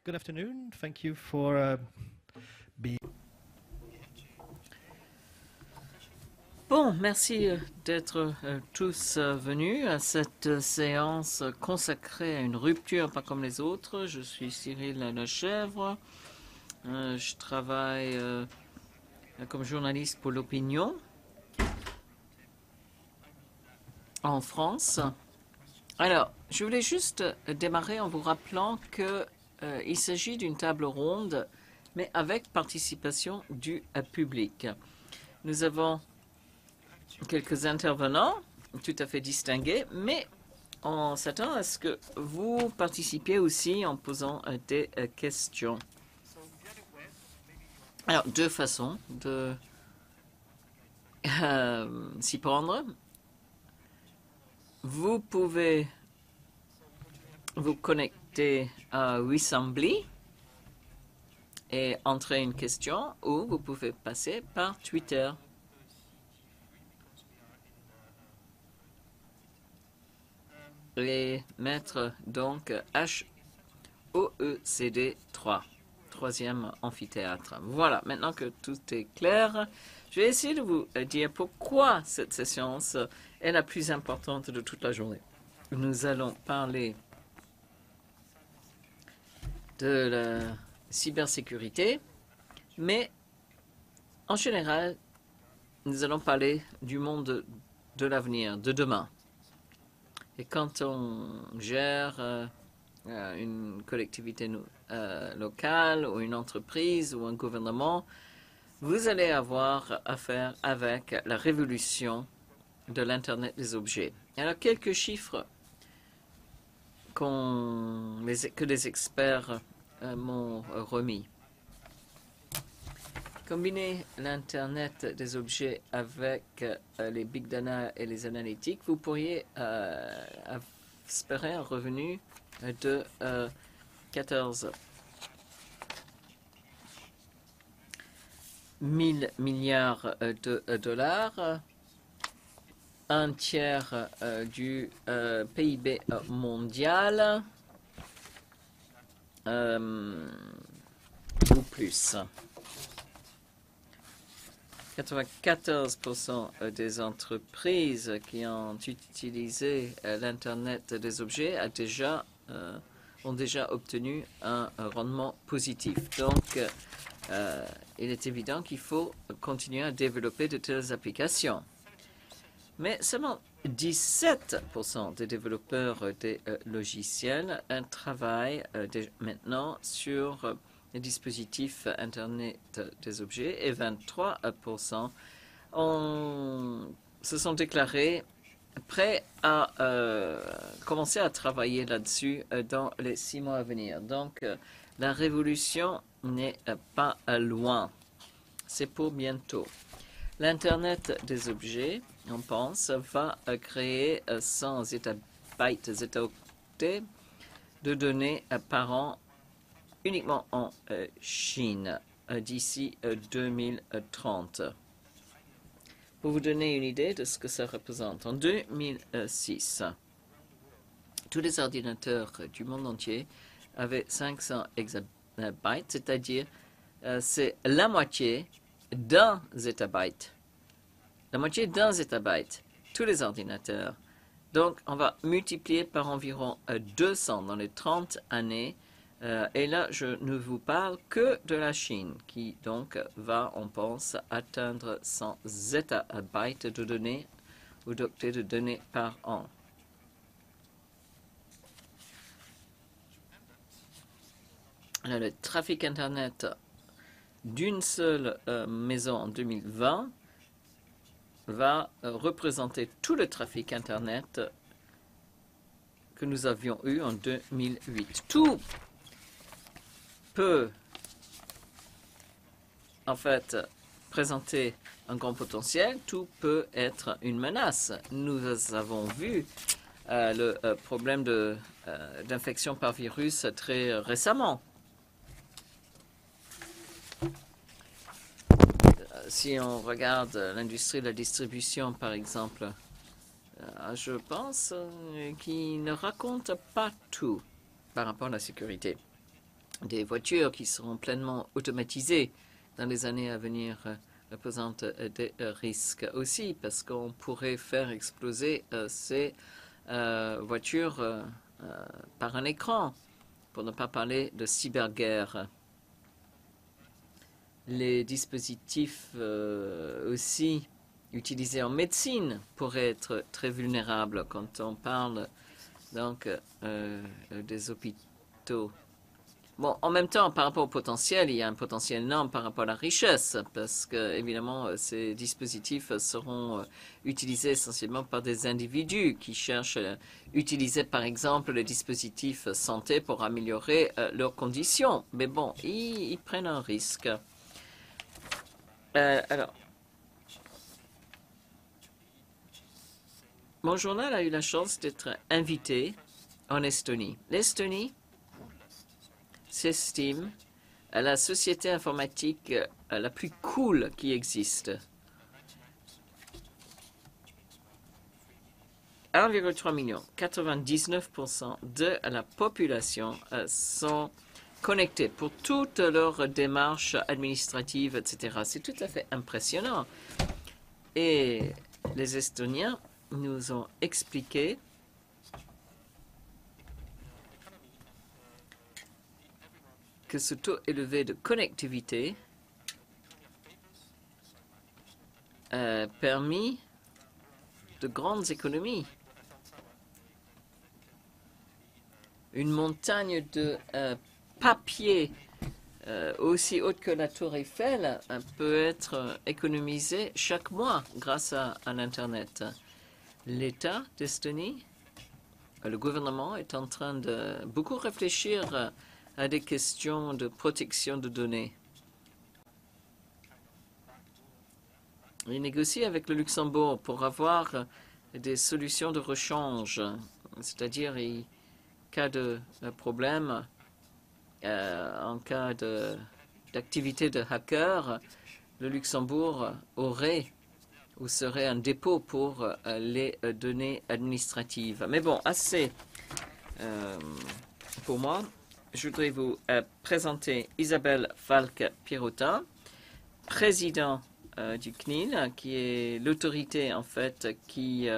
Good afternoon. Thank you for being. Bon, merci d'être tous venus à cette séance consacrée à une rupture pas comme les autres. Je suis Cyril Lechèvre. Je travaille comme journaliste pour l'opinion en France. Alors, je voulais juste démarrer en vous rappelant qu'il s'agit d'une table ronde, mais avec participation du public. Nous avons quelques intervenants tout à fait distingués, mais on s'attend à ce que vous participiez aussi en posant des questions. Alors, deux façons de s'y prendre. Vous pouvez vous connecter à Weassembly et entrer une question, ou vous pouvez passer par Twitter. Et mettre donc HOECD 3, troisième amphithéâtre. Voilà, maintenant que tout est clair, je vais essayer de vous dire pourquoi cette séance est la plus importante de toute la journée. Nous allons parler de la cybersécurité, mais en général, nous allons parler du monde de l'avenir, de demain. Et quand on gère une collectivité locale ou une entreprise ou un gouvernement, vous allez avoir affaire avec la révolution de l'Internet des objets. Alors, quelques chiffres que les experts m'ont remis. Combiner l'Internet des objets avec les big data et les analytiques, vous pourriez espérer un revenu de 14 000 milliards de dollars, un tiers du PIB mondial ou plus. 94% des entreprises qui ont utilisé l'Internet des objets ont déjà obtenu un rendement positif. Donc, il est évident qu'il faut continuer à développer de telles applications. Mais seulement 17% des développeurs des logiciels travaillent maintenant sur les dispositifs Internet des objets et 23% se sont déclarés prêts à commencer à travailler là-dessus dans les 6 mois à venir. Donc, la révolution n'est pas loin. C'est pour bientôt. L'Internet des objets, on pense, va créer 100 zetaoctets de données par an uniquement en Chine d'ici 2030. Pour vous donner une idée de ce que ça représente, en 2006, tous les ordinateurs du monde entier avaient 500 exabytes, c'est-à-dire c'est la moitié d'un zettabyte. La moitié d'un zettabyte, tous les ordinateurs. Donc, on va multiplier par environ 200 dans les 30 années. Et là, je ne vous parle que de la Chine, qui donc va, on pense, atteindre 100 zettabytes de données ou d'octets de données par an. Alors, le trafic Internet d'une seule maison en 2020 va représenter tout le trafic Internet que nous avions eu en 2008. Tout peut, en fait, présenter un grand potentiel, tout peut être une menace. Nous avons vu le problème d'infection par virus très récemment. Si on regarde l'industrie de la distribution, par exemple, je pense qu'il ne raconte pas tout par rapport à la sécurité. des voitures qui seront pleinement automatisées dans les années à venir représentent des risques aussi, parce qu'on pourrait faire exploser ces voitures par un écran, pour ne pas parler de cyberguerre. Les dispositifs aussi utilisés en médecine pourraient être très vulnérables quand on parle donc des hôpitaux. Bon, en même temps, par rapport au potentiel, il y a un potentiel énorme par rapport à la richesse, parce que, évidemment, ces dispositifs seront utilisés essentiellement par des individus qui cherchent à utiliser, par exemple, les dispositifs santé pour améliorer leurs conditions. Mais bon, ils prennent un risque. Alors, mon journal a eu la chance d'être invité en Estonie. L'Estonie s'estime la société informatique la plus cool qui existe. 1,3 million, 99% de la population sont connectés pour toutes leurs démarches administratives, etc. C'est tout à fait impressionnant. Et les Estoniens nous ont expliqué que ce taux élevé de connectivité a permis de grandes économies. Une montagne de papier aussi haute que la tour Eiffel peut être économisée chaque mois grâce à l'Internet. L'État d'Estonie, le gouvernement est en train de beaucoup réfléchir à des questions de protection de données. Il négocie avec le Luxembourg pour avoir des solutions de rechange, c'est-à-dire en cas de problème, en cas d'activité de hacker, le Luxembourg aurait ou serait un dépôt pour les données administratives. Mais bon, assez pour moi. Je voudrais vous présenter Isabelle Falk-Pierrotin, président du CNIL, qui est l'autorité en fait qui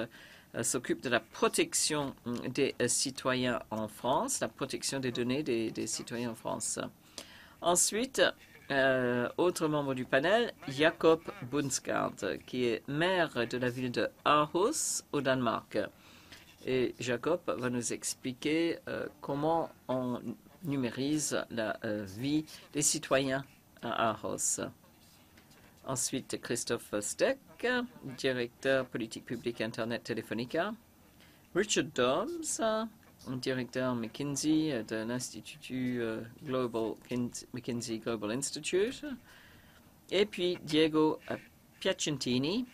s'occupe de la protection des citoyens en France, la protection des données des citoyens en France. Ensuite, autre membre du panel, Jacob Bundsgaard, qui est maire de la ville de Aarhus au Danemark. Et Jacob va nous expliquer comment on numérise la vie des citoyens à Aarhus. Ensuite, Christophe Steck, directeur politique publique Internet Telefonica. Richard Dobbs, directeur McKinsey de l'Institut McKinsey Global Institute. Et puis Diego Piacentini,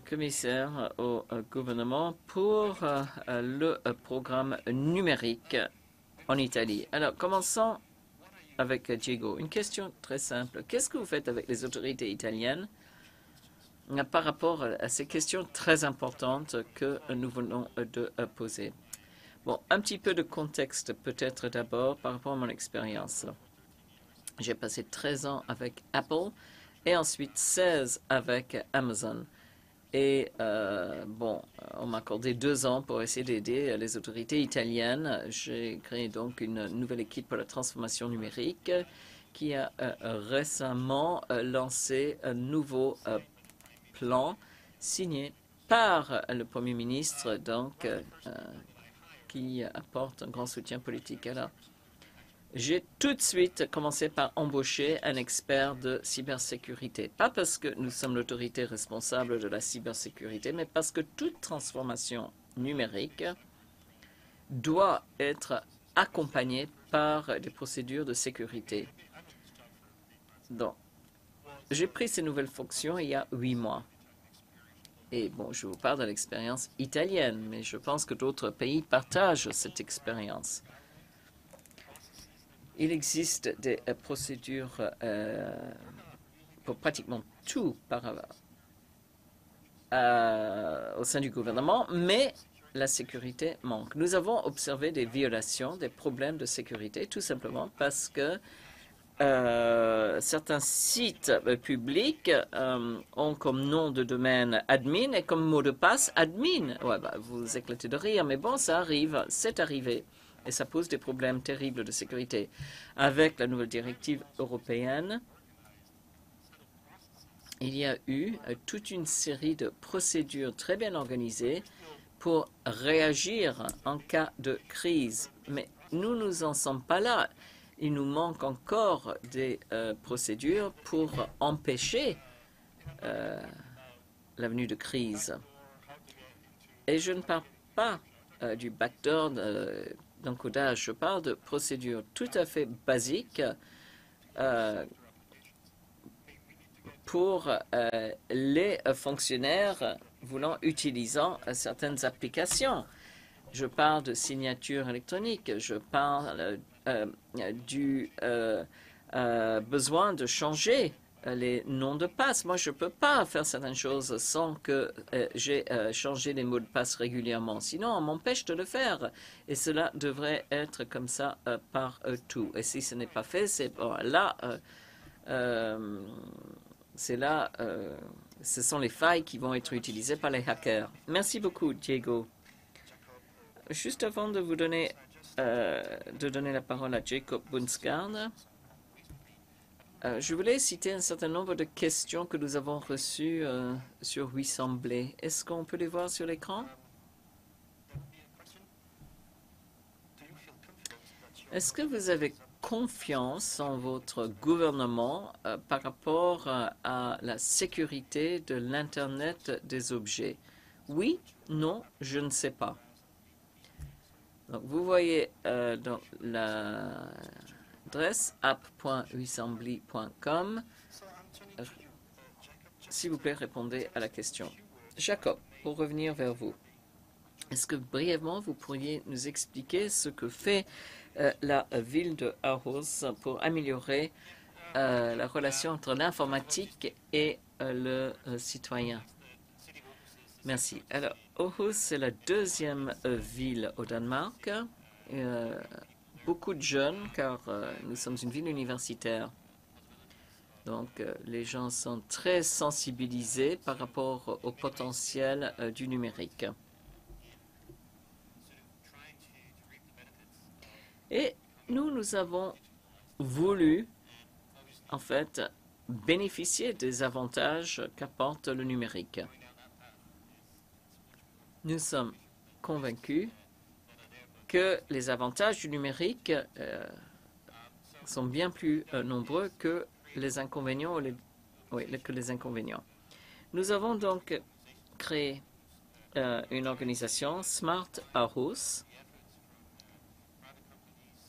commissaire au gouvernement pour le programme numérique en Italie. Alors, commençons avec Diego. Une question très simple. Qu'est-ce que vous faites avec les autorités italiennes par rapport à ces questions très importantes que nous venons de poser? Bon, un petit peu de contexte peut-être d'abord par rapport à mon expérience. J'ai passé 13 ans avec Apple et ensuite 16 avec Amazon. Et bon, on m'a accordé 2 ans pour essayer d'aider les autorités italiennes. J'ai créé donc une nouvelle équipe pour la transformation numérique qui a récemment lancé un nouveau plan signé par le Premier ministre, donc qui apporte un grand soutien politique. Alors, j'ai tout de suite commencé par embaucher un expert de cybersécurité. Pas parce que nous sommes l'autorité responsable de la cybersécurité, mais parce que toute transformation numérique doit être accompagnée par des procédures de sécurité. Donc, j'ai pris ces nouvelles fonctions il y a 8 mois. Et bon, je vous parle de l'expérience italienne, mais je pense que d'autres pays partagent cette expérience. Il existe des procédures pour pratiquement tout au sein du gouvernement, mais la sécurité manque. Nous avons observé des violations, des problèmes de sécurité, tout simplement parce que certains sites publics ont comme nom de domaine admin et comme mot de passe admin. Ouais, bah, vous éclatez de rire, mais bon, ça arrive, c'est arrivé. Et ça pose des problèmes terribles de sécurité. Avec la nouvelle directive européenne, il y a eu toute une série de procédures très bien organisées pour réagir en cas de crise. Mais nous n'en sommes pas là. Il nous manque encore des procédures pour empêcher la venue de crise. Et je ne parle pas du backdoor d'encodage, je parle de procédures tout à fait basiques pour les fonctionnaires voulant utiliser certaines applications. Je parle de signature électronique, je parle du besoin de changer les noms de passe. Moi, je ne peux pas faire certaines choses sans que j'ai changé les mots de passe régulièrement. Sinon, on m'empêche de le faire. Et cela devrait être comme ça partout. Et si ce n'est pas fait, c'est bon, là, ce sont les failles qui vont être utilisées par les hackers. Merci beaucoup, Diego. Juste avant de vous donner, la parole à Jacob Bundsgaard, je voulais citer un certain nombre de questions que nous avons reçues sur Weasemblay. Est-ce qu'on peut les voir sur l'écran? Est-ce que vous avez confiance en votre gouvernement par rapport à la sécurité de l'Internet des objets? Oui, non, je ne sais pas. Donc, vous voyez dans l'adresse app.weasemblay.com. S'il vous plaît, répondez à la question. Jacob, pour revenir vers vous, est-ce que brièvement vous pourriez nous expliquer ce que fait la ville de Aarhus pour améliorer la relation entre l'informatique et le citoyen? Merci. Alors, Aarhus, c'est la deuxième ville au Danemark. Beaucoup de jeunes, car nous sommes une ville universitaire. Donc, les gens sont très sensibilisés par rapport au potentiel du numérique. Et nous avons voulu, en fait, bénéficier des avantages qu'apporte le numérique. Nous sommes convaincus que les avantages du numérique sont bien plus nombreux que les inconvénients. Nous avons donc créé une organisation, Smart Aarhus,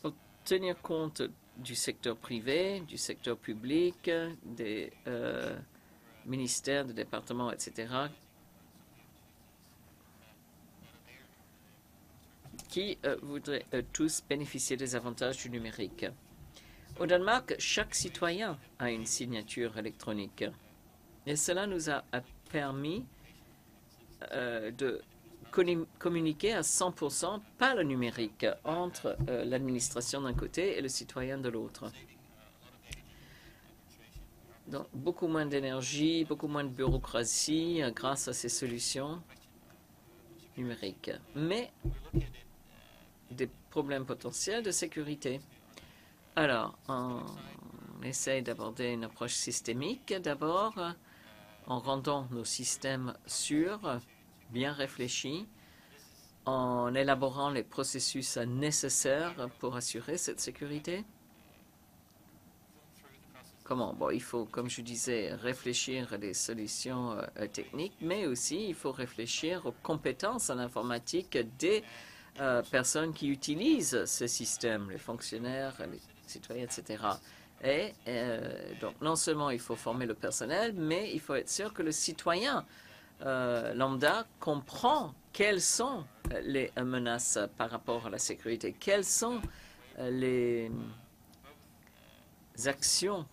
pour tenir compte du secteur privé, du secteur public, des ministères, des départements, etc., qui voudraient tous bénéficier des avantages du numérique. Au Danemark, chaque citoyen a une signature électronique. Et cela nous a permis de communiquer à 100% par le numérique entre l'administration d'un côté et le citoyen de l'autre. Donc, beaucoup moins d'énergie, beaucoup moins de bureaucratie grâce à ces solutions numériques. Mais des problèmes potentiels de sécurité. Alors, on essaye d'aborder une approche systémique d'abord, en rendant nos systèmes sûrs, bien réfléchis, en élaborant les processus nécessaires pour assurer cette sécurité. Comment? Bon, il faut, comme je disais, réfléchir à des solutions techniques, mais aussi il faut réfléchir aux compétences en informatique des personnes qui utilisent ce système, les fonctionnaires, les citoyens, etc. Et donc, non seulement il faut former le personnel, mais il faut être sûr que le citoyen lambda comprend quelles sont les menaces par rapport à la sécurité, quelles sont les actions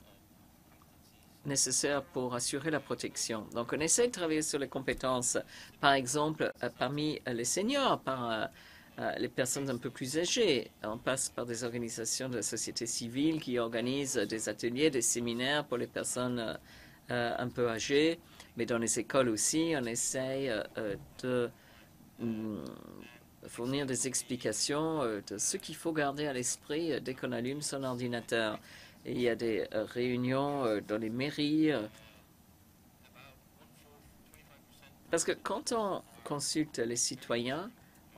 nécessaires pour assurer la protection. Donc, on essaie de travailler sur les compétences, par exemple, parmi les seniors, par les personnes un peu plus âgées. On passe par des organisations de la société civile qui organisent des ateliers, des séminaires pour les personnes un peu âgées, mais dans les écoles aussi, on essaye de fournir des explications de ce qu'il faut garder à l'esprit dès qu'on allume son ordinateur. Et il y a des réunions dans les mairies. Parce que quand on consulte les citoyens,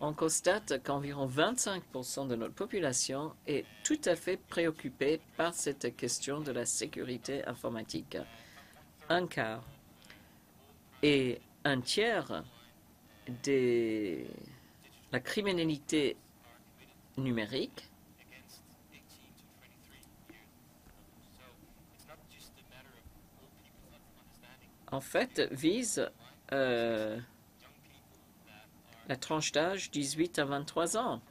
on constate qu'environ 25% de notre population est tout à fait préoccupée par cette question de la sécurité informatique. Un quart et un tiers de la criminalité numérique en fait vise la tranche d'âge 18 à 23 ans.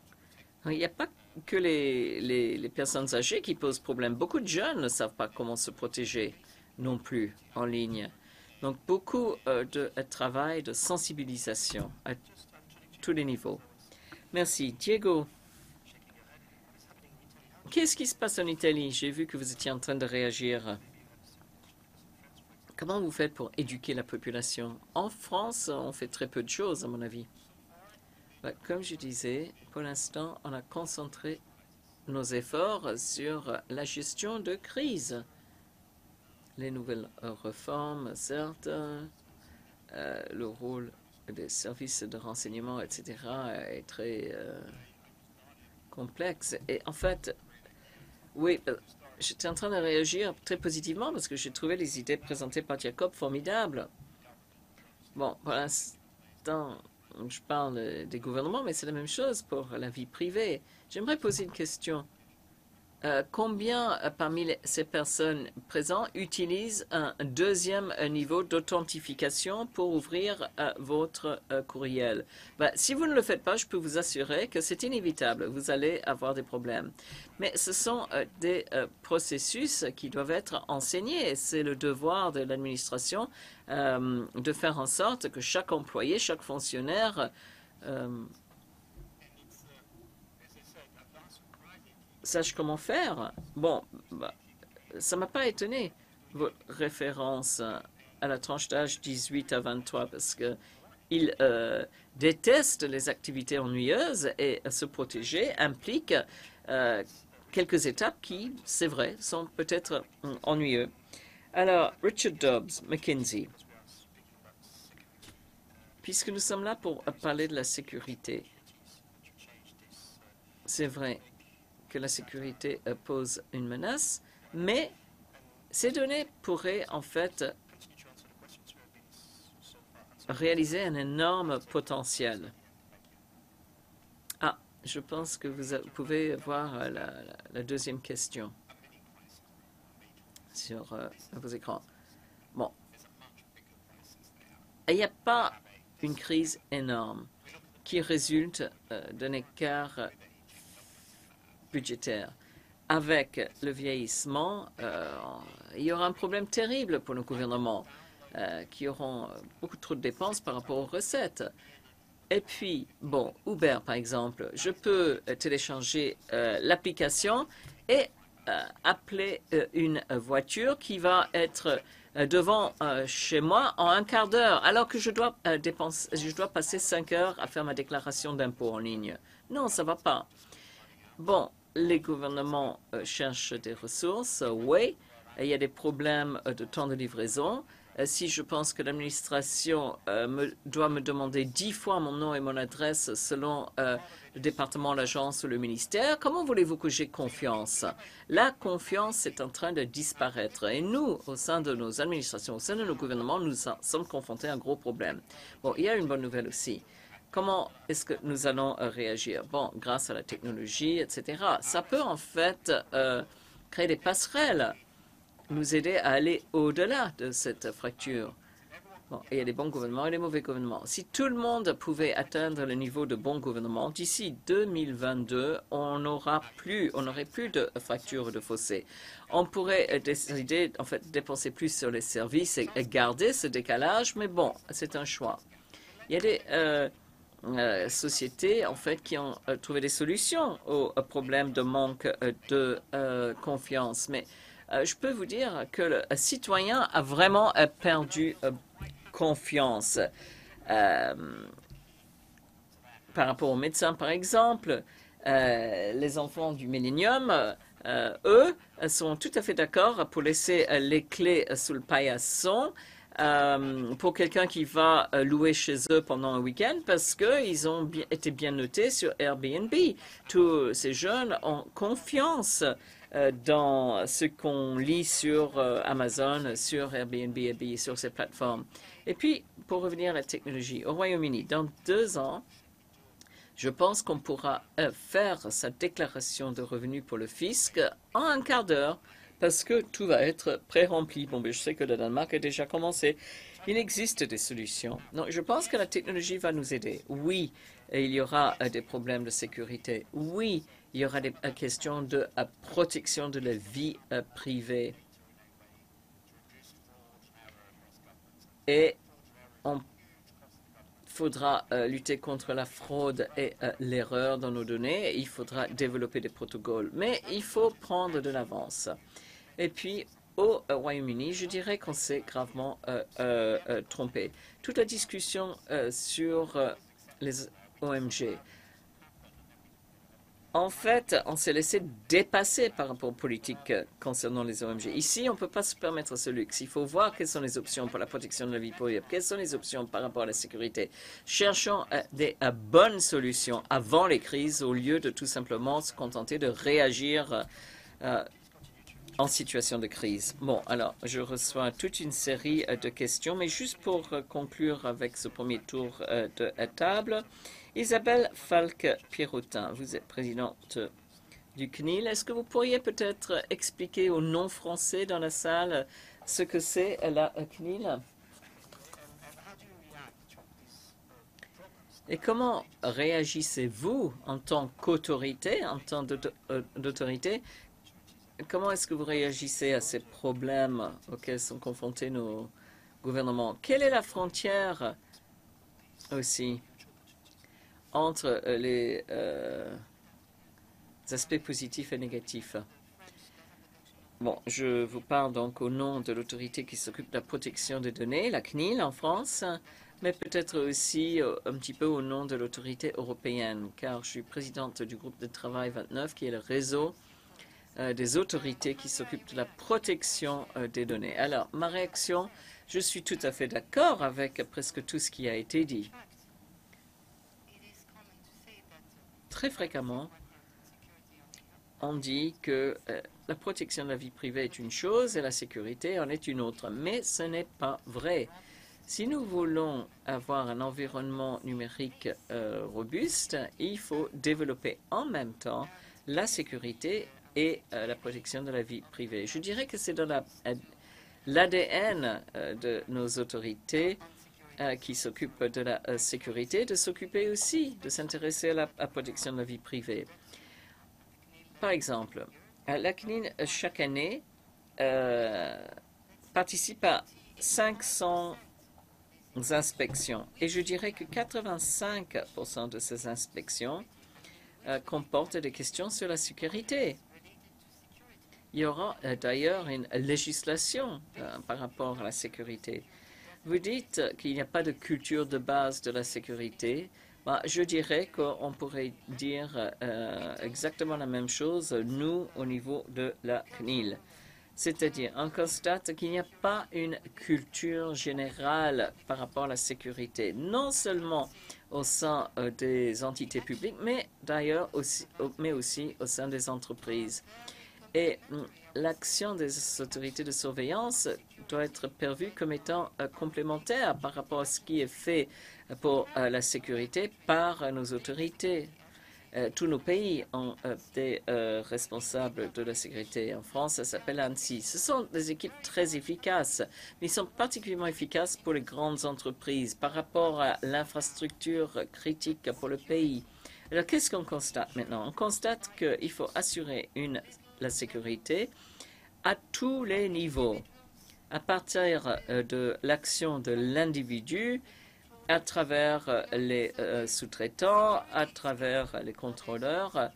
Il n'y a pas que les personnes âgées qui posent problème. Beaucoup de jeunes ne savent pas comment se protéger non plus en ligne. Donc, beaucoup de travail de sensibilisation à tous les niveaux. Merci. Diego, qu'est-ce qui se passe en Italie? J'ai vu que vous étiez en train de réagir. Comment vous faites pour éduquer la population? En France, on fait très peu de choses, à mon avis. Comme je disais, pour l'instant, on a concentré nos efforts sur la gestion de crise. Les nouvelles réformes, certes, le rôle des services de renseignement, etc., est très complexe. Et en fait, oui, j'étais en train de réagir très positivement parce que j'ai trouvé les idées présentées par Jacob formidables. Bon, pour l'instant, je parle des gouvernements, mais c'est la même chose pour la vie privée. J'aimerais poser une question. Combien parmi ces personnes présentes utilisent un deuxième niveau d'authentification pour ouvrir votre courriel? Si vous ne le faites pas, je peux vous assurer que c'est inévitable. Vous allez avoir des problèmes. Mais ce sont des processus qui doivent être enseignés. C'est le devoir de l'administration de faire en sorte que chaque employé, chaque fonctionnaire sache comment faire. Bon, ça ne m'a pas étonné, votre référence à la tranche d'âge 18 à 23, parce qu'ils détestent les activités ennuyeuses et se protéger implique quelques étapes qui, c'est vrai, sont peut-être ennuyeuses. Alors, Richard Dobbs, McKinsey. Puisque nous sommes là pour parler de la sécurité, c'est vrai que la sécurité pose une menace, mais ces données pourraient en fait réaliser un énorme potentiel. Ah, je pense que vous pouvez voir la deuxième question sur vos écrans. Bon, il n'y a pas une crise énorme qui résulte d'un écart budgétaire. Avec le vieillissement, il y aura un problème terrible pour nos gouvernements qui auront beaucoup trop de dépenses par rapport aux recettes. Et puis, bon, Uber, par exemple, je peux télécharger l'application et appeler une voiture qui va être devant chez moi en un quart d'heure, alors que je dois passer 5 heures à faire ma déclaration d'impôt en ligne. Non, ça ne va pas. Bon, les gouvernements cherchent des ressources, oui. Il y a des problèmes de temps de livraison. Si je pense que l'administration doit me demander 10 fois mon nom et mon adresse selon le département, l'agence ou le ministère, comment voulez-vous que j'ai confiance? La confiance est en train de disparaître. Et nous, au sein de nos administrations, au sein de nos gouvernements, nous sommes confrontés à un gros problème. Bon, il y a une bonne nouvelle aussi. Comment est-ce que nous allons réagir? Bon, grâce à la technologie, etc. Ça peut en fait créer des passerelles, nous aider à aller au-delà de cette fracture. Bon, il y a des bons gouvernements et des mauvais gouvernements. Si tout le monde pouvait atteindre le niveau de bon gouvernement, d'ici 2022, on n'aurait plus de fractures de fossés. On pourrait décider, en fait, dépenser plus sur les services et garder ce décalage, mais bon, c'est un choix. Il y a des sociétés, en fait, qui ont trouvé des solutions au problème de manque de confiance. Mais je peux vous dire que le citoyen a vraiment perdu confiance. Par rapport aux médecins, par exemple, les enfants du millénium, eux, sont tout à fait d'accord pour laisser les clés sous le paillasson pour quelqu'un qui va louer chez eux pendant un week-end parce qu'ils ont été bien notés sur Airbnb. Tous ces jeunes ont confiance dans ce qu'on lit sur Amazon, sur Airbnb et sur ces plateformes. Et puis, pour revenir à la technologie, au Royaume-Uni, dans 2 ans, je pense qu'on pourra faire sa déclaration de revenus pour le fisc en un quart d'heure parce que tout va être pré-rempli. Bon, mais je sais que le Danemark a déjà commencé. Il existe des solutions. Donc, je pense que la technologie va nous aider. Oui, il y aura des problèmes de sécurité. Oui, il y aura des questions de protection de la vie privée. Et on faudra lutter contre la fraude et l'erreur dans nos données. Il faudra développer des protocoles. Mais il faut prendre de l'avance. Et puis, au Royaume-Uni, je dirais qu'on s'est gravement trompé. Toute la discussion sur les OMG. En fait, on s'est laissé dépasser par rapport aux politiques concernant les OMG. Ici, on ne peut pas se permettre ce luxe. Il faut voir quelles sont les options pour la protection de la vie privée, quelles sont les options par rapport à la sécurité. Cherchons des bonnes solutions avant les crises au lieu de tout simplement se contenter de réagir en situation de crise. Bon, alors, je reçois toute une série de questions, mais juste pour conclure avec ce premier tour de table, Isabelle Falque-Pierrotin, vous êtes présidente du CNIL. Est-ce que vous pourriez peut-être expliquer aux non-français dans la salle ce que c'est la CNIL? Et comment réagissez-vous en tant qu'autorité, en tant d'autorité? Comment est-ce que vous réagissez à ces problèmes auxquels sont confrontés nos gouvernements? Quelle est la frontière aussi entre les aspects positifs et négatifs? Bon, je vous parle donc au nom de l'autorité qui s'occupe de la protection des données, la CNIL en France, mais peut-être aussi un petit peu au nom de l'autorité européenne, car je suis présidente du groupe de travail 29, qui est le réseau des autorités qui s'occupent de la protection des données. Alors, ma réaction, je suis tout à fait d'accord avec presque tout ce qui a été dit. Très fréquemment, on dit que la protection de la vie privée est une chose et la sécurité en est une autre. Mais ce n'est pas vrai. Si nous voulons avoir un environnement numérique robuste, il faut développer en même temps la sécurité et la protection de la vie privée. Je dirais que c'est dans l'ADN de nos autorités qui s'occupent de la sécurité, de s'occuper aussi, de s'intéresser à la protection de la vie privée. Par exemple, la CNIL, chaque année, participe à 500 inspections. Et je dirais que 85% de ces inspections comportent des questions sur la sécurité. Il y aura d'ailleurs une législation par rapport à la sécurité. Vous dites qu'il n'y a pas de culture de base de la sécurité. Je dirais qu'on pourrait dire exactement la même chose, nous, au niveau de la CNIL. C'est-à-dire, on constate qu'il n'y a pas une culture générale par rapport à la sécurité, non seulement au sein des entités publiques, mais d'ailleurs aussi, au sein des entreprises. Et l'action des autorités de surveillance doit être pervue comme étant complémentaire par rapport à ce qui est fait pour la sécurité par nos autorités. tous nos pays ont des responsables de la sécurité. En France, ça s'appelle ANSSI. Ce sont des équipes très efficaces, mais ils sont particulièrement efficaces pour les grandes entreprises par rapport à l'infrastructure critique pour le pays. Alors, qu'est-ce qu'on constate maintenant? On constate qu'il faut assurer la sécurité à tous les niveaux, à partir de l'action de l'individu, à travers les sous-traitants, à travers les contrôleurs,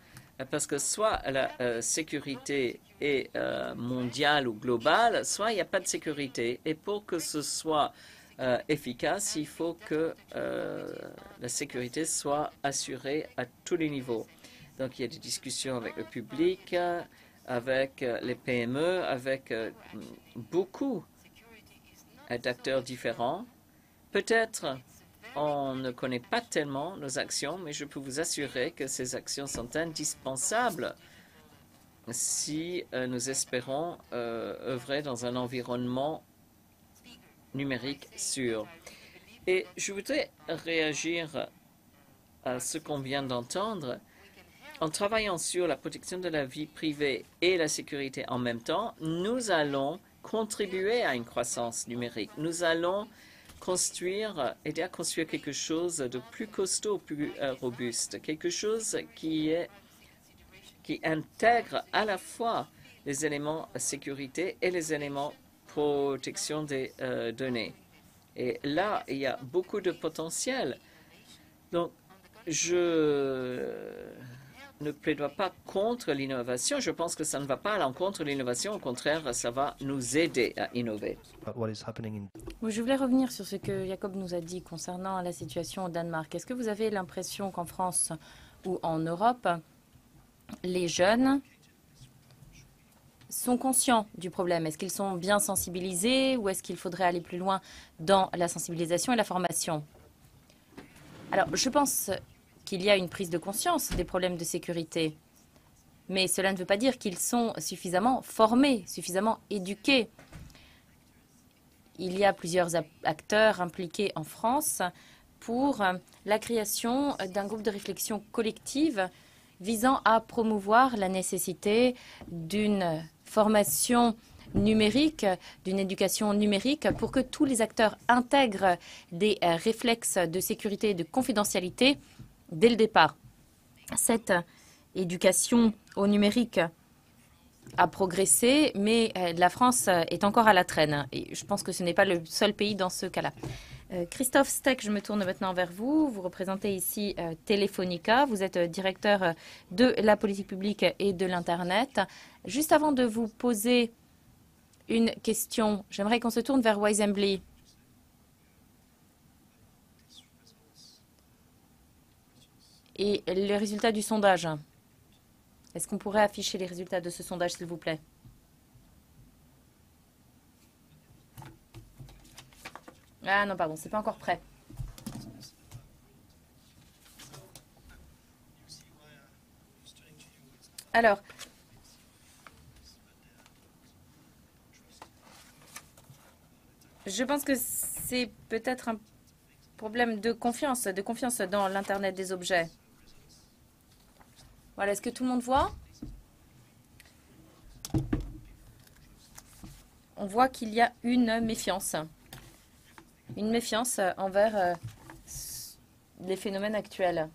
parce que soit la sécurité est mondiale ou globale, soit il n'y a pas de sécurité. Et pour que ce soit efficace, il faut que la sécurité soit assurée à tous les niveaux. Donc il y a des discussions avec le public, avec les PME, avec beaucoup d'acteurs différents. Peut-être on ne connaît pas tellement nos actions, mais je peux vous assurer que ces actions sont indispensables si nous espérons œuvrer dans un environnement numérique sûr. Et je voudrais réagir à ce qu'on vient d'entendre. En travaillant sur la protection de la vie privée et la sécurité en même temps, nous allons contribuer à une croissance numérique. Nous allons aider à construire quelque chose de plus costaud, plus robuste, quelque chose qui intègre à la fois les éléments sécurité et les éléments protection des données. Et là, il y a beaucoup de potentiel. Donc, je ne plaidoie pas contre l'innovation. Je pense que ça ne va pas à l'encontre de l'innovation. Au contraire, ça va nous aider à innover. Je voulais revenir sur ce que Jacob nous a dit concernant la situation au Danemark. Est-ce que vous avez l'impression qu'en France ou en Europe, les jeunes sont conscients du problème? Est-ce qu'ils sont bien sensibilisés ou est-ce qu'il faudrait aller plus loin dans la sensibilisation et la formation? Alors, je pense qu'il y a une prise de conscience des problèmes de sécurité, mais cela ne veut pas dire qu'ils sont suffisamment formés, suffisamment éduqués. Il y a plusieurs acteurs impliqués en France pour la création d'un groupe de réflexion collective visant à promouvoir la nécessité d'une formation numérique, d'une éducation numérique pour que tous les acteurs intègrent des réflexes de sécurité et de confidentialité dès le départ. Cette éducation au numérique a progressé, mais la France est encore à la traîne. Et je pense que ce n'est pas le seul pays dans ce cas-là. Christophe Steck, je me tourne maintenant vers vous. Vous représentez ici Telefonica. Vous êtes directeur de la politique publique et de l'Internet. Juste avant de vous poser une question, j'aimerais qu'on se tourne vers Wisembly. Et les résultats du sondage. Est-ce qu'on pourrait afficher les résultats de ce sondage, s'il vous plaît? Ah non, pardon, c'est pas encore prêt. Alors, je pense que c'est peut-être un problème de confiance dans l'Internet des objets. Voilà, est-ce que tout le monde voit? On voit qu'il y a une méfiance envers les phénomènes actuels.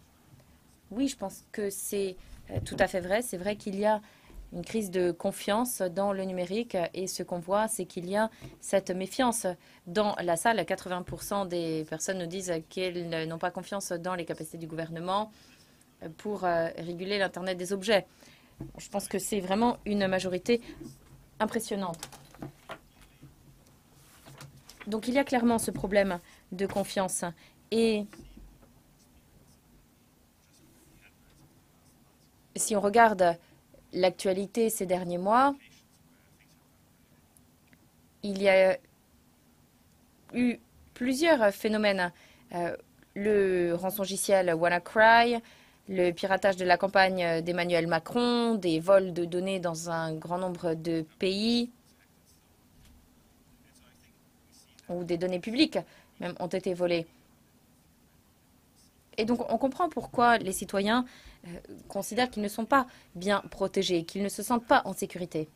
Oui, je pense que c'est tout à fait vrai. C'est vrai qu'il y a une crise de confiance dans le numérique et ce qu'on voit, c'est qu'il y a cette méfiance dans la salle. 80% des personnes nous disent qu'elles n'ont pas confiance dans les capacités du gouvernement pour réguler l'Internet des objets. Je pense que c'est vraiment une majorité impressionnante. Donc il y a clairement ce problème de confiance. Et si on regarde l'actualité ces derniers mois, il y a eu plusieurs phénomènes. Le rançongiciel WannaCry, le piratage de la campagne d'Emmanuel Macron, des vols de données dans un grand nombre de pays, ou des données publiques même ont été volées. Et donc, on comprend pourquoi les citoyens considèrent qu'ils ne sont pas bien protégés, qu'ils ne se sentent pas en sécurité.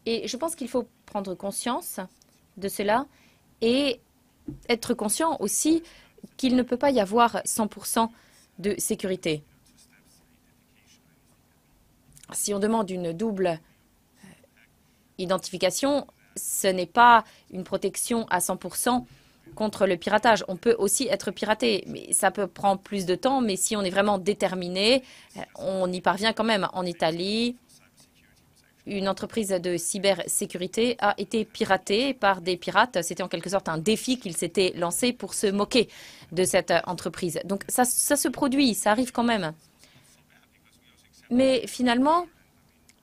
Et je pense qu'il faut prendre conscience de cela et être conscient aussi qu'il ne peut pas y avoir 100% de sécurité. Si on demande une double identification, ce n'est pas une protection à 100% contre le piratage. On peut aussi être piraté, mais ça peut prendre plus de temps. Mais si on est vraiment déterminé, on y parvient quand même. En Italie, une entreprise de cybersécurité a été piratée par des pirates. C'était en quelque sorte un défi qu'ils s'étaient lancé pour se moquer de cette entreprise. Donc ça se produit, ça arrive quand même. Mais finalement,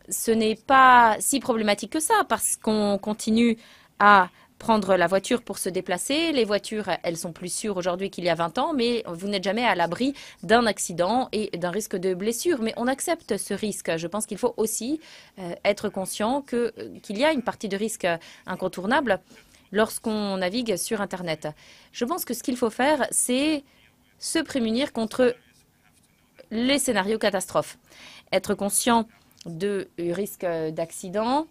ce n'est pas si problématique que ça parce qu'on continue à prendre la voiture pour se déplacer. Les voitures, elles sont plus sûres aujourd'hui qu'il y a 20 ans, mais vous n'êtes jamais à l'abri d'un accident et d'un risque de blessure. Mais on accepte ce risque. Je pense qu'il faut aussi être conscient qu'il y a une partie de risque incontournable lorsqu'on navigue sur Internet. Je pense que ce qu'il faut faire, c'est se prémunir contre les scénarios catastrophes. Être conscient du risque d'accident.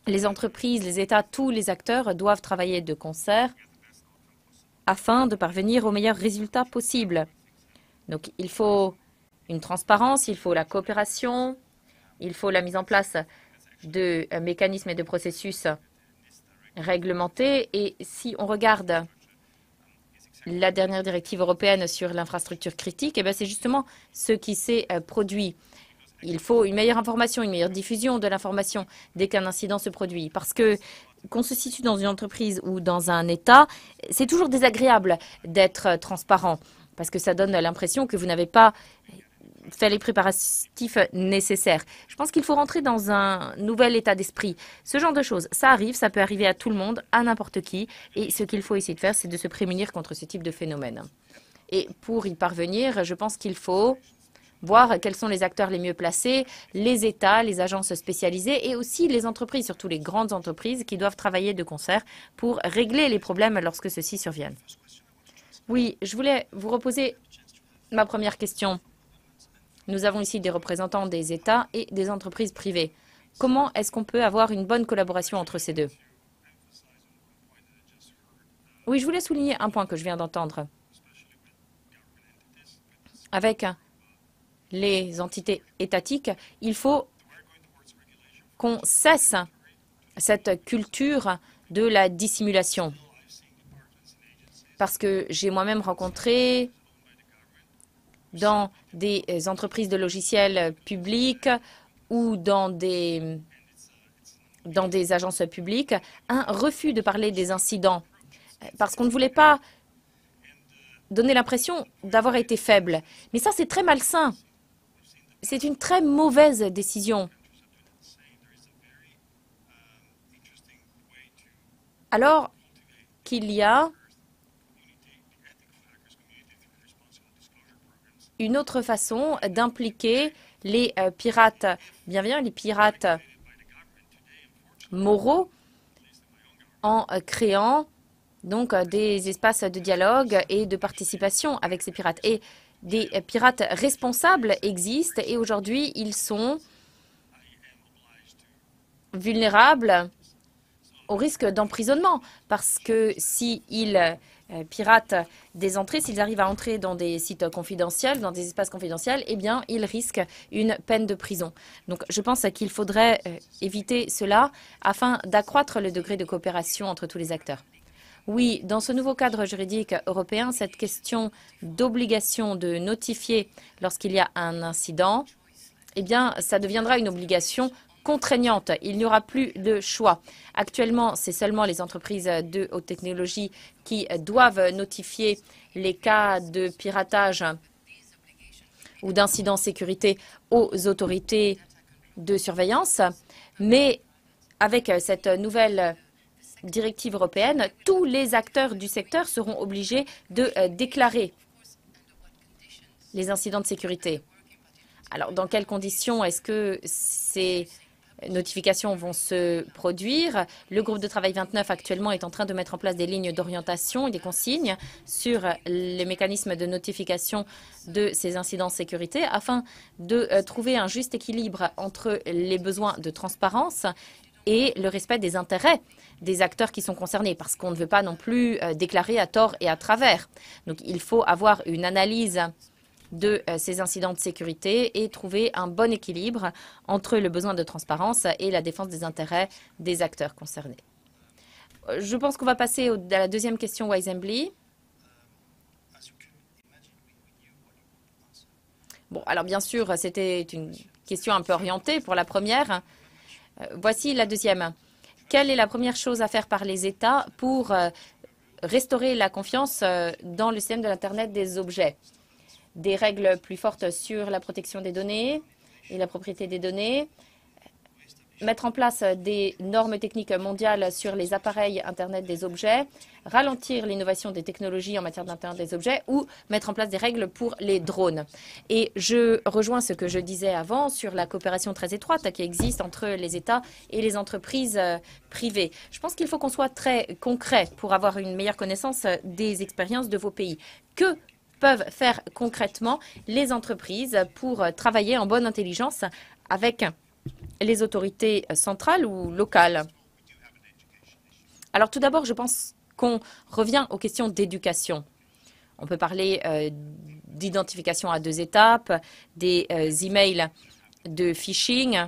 Les entreprises, les États, tous les acteurs doivent travailler de concert afin de parvenir au meilleur résultat possible. Donc, il faut une transparence, il faut la coopération, il faut la mise en place de mécanismes et de processus réglementés. Et si on regarde la dernière directive européenne sur l'infrastructure critique, eh bien, c'est justement ce qui s'est produit. Il faut une meilleure information, une meilleure diffusion de l'information dès qu'un incident se produit. Parce que qu'on se situe dans une entreprise ou dans un État, c'est toujours désagréable d'être transparent. Parce que ça donne l'impression que vous n'avez pas fait les préparatifs nécessaires. Je pense qu'il faut rentrer dans un nouvel état d'esprit. Ce genre de choses, ça arrive, ça peut arriver à tout le monde, à n'importe qui. Et ce qu'il faut essayer de faire, c'est de se prémunir contre ce type de phénomène. Et pour y parvenir, je pense qu'il faut voir quels sont les acteurs les mieux placés, les États, les agences spécialisées et aussi les entreprises, surtout les grandes entreprises qui doivent travailler de concert pour régler les problèmes lorsque ceux-ci surviennent. Oui, je voulais vous reposer ma première question. Nous avons ici des représentants des États et des entreprises privées. Comment est-ce qu'on peut avoir une bonne collaboration entre ces deux? Oui, je voulais souligner un point que je viens d'entendre. Avec les entités étatiques, il faut qu'on cesse cette culture de la dissimulation. Parce que j'ai moi-même rencontré dans des entreprises de logiciels publics ou dans des agences publiques un refus de parler des incidents parce qu'on ne voulait pas donner l'impression d'avoir été faible. Mais ça, c'est très malsain. C'est une très mauvaise décision. Alors qu'il y a une autre façon d'impliquer les pirates bienveillants, les pirates moraux, en créant donc des espaces de dialogue et de participation avec ces pirates. Et des pirates responsables existent et aujourd'hui, ils sont vulnérables au risque d'emprisonnement parce que s'ils piratent des entrées, s'ils arrivent à entrer dans des sites confidentiels, dans des espaces confidentiels, eh bien, ils risquent une peine de prison. Donc, je pense qu'il faudrait éviter cela afin d'accroître le degré de coopération entre tous les acteurs. Oui, dans ce nouveau cadre juridique européen, cette question d'obligation de notifier lorsqu'il y a un incident, eh bien, ça deviendra une obligation contraignante. Il n'y aura plus de choix. Actuellement, c'est seulement les entreprises de haute technologie qui doivent notifier les cas de piratage ou d'incidents sécurité aux autorités de surveillance. Mais avec cette nouvelle directive européenne, tous les acteurs du secteur seront obligés de déclarer les incidents de sécurité. Alors, dans quelles conditions est-ce que ces notifications vont se produire. Le groupe de travail 29 actuellement est en train de mettre en place des lignes d'orientation et des consignes sur les mécanismes de notification de ces incidents de sécurité afin de trouver un juste équilibre entre les besoins de transparence et le respect des intérêts des acteurs qui sont concernés, parce qu'on ne veut pas non plus déclarer à tort et à travers. Donc il faut avoir une analyse de ces incidents de sécurité et trouver un bon équilibre entre le besoin de transparence et la défense des intérêts des acteurs concernés. Je pense qu'on va passer à la deuxième question, Wisembly. Bon, alors bien sûr, c'était une question un peu orientée pour la première. Voici la deuxième. Quelle est la première chose à faire par les États pour restaurer la confiance dans le système de l'Internet des objets? Des règles plus fortes sur la protection des données et la propriété des données, mettre en place des normes techniques mondiales sur les appareils Internet des objets, ralentir l'innovation des technologies en matière d'Internet des objets ou mettre en place des règles pour les drones. Et je rejoins ce que je disais avant sur la coopération très étroite qui existe entre les États et les entreprises privées. Je pense qu'il faut qu'on soit très concret pour avoir une meilleure connaissance des expériences de vos pays. Que peuvent faire concrètement les entreprises pour travailler en bonne intelligence avec les autorités centrales ou locales? Alors tout d'abord, je pense qu'on revient aux questions d'éducation. On peut parler d'identification à 2 étapes, des emails de phishing.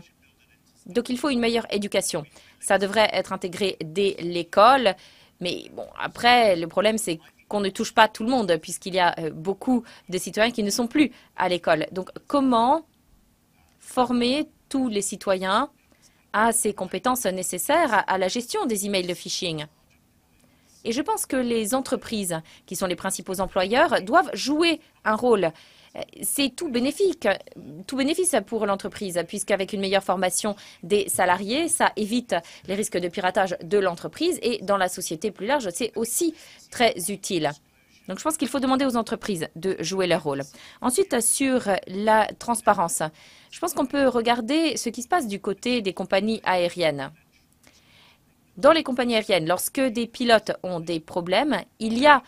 Donc il faut une meilleure éducation. Ça devrait être intégré dès l'école. Mais bon, après, le problème, c'est qu'on ne touche pas tout le monde, puisqu'il y a beaucoup de citoyens qui ne sont plus à l'école. Donc, comment former tous les citoyens à ces compétences nécessaires à la gestion des emails de phishing? Et je pense que les entreprises, qui sont les principaux employeurs, doivent jouer un rôle. C'est tout bénéfice pour l'entreprise, puisqu'avec une meilleure formation des salariés, ça évite les risques de piratage de l'entreprise et dans la société plus large, c'est aussi très utile. Donc je pense qu'il faut demander aux entreprises de jouer leur rôle. Ensuite, sur la transparence, je pense qu'on peut regarder ce qui se passe du côté des compagnies aériennes. Dans les compagnies aériennes, lorsque des pilotes ont des problèmes, il y a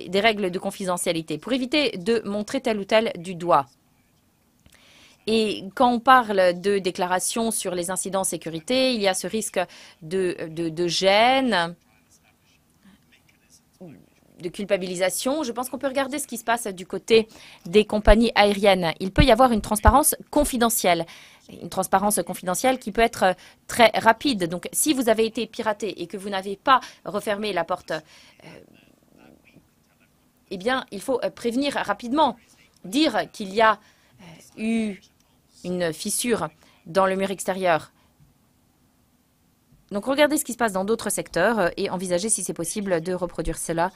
des règles de confidentialité pour éviter de montrer tel ou tel du doigt. Et quand on parle de déclarations sur les incidents de sécurité, il y a ce risque de gêne, de culpabilisation. Je pense qu'on peut regarder ce qui se passe du côté des compagnies aériennes. Il peut y avoir une transparence confidentielle. Une transparence confidentielle qui peut être très rapide. Donc, si vous avez été piraté et que vous n'avez pas refermé la porte, eh bien, il faut prévenir rapidement, dire qu'il y a eu une fissure dans le mur extérieur. Donc, regardez ce qui se passe dans d'autres secteurs et envisagez si c'est possible de reproduire cela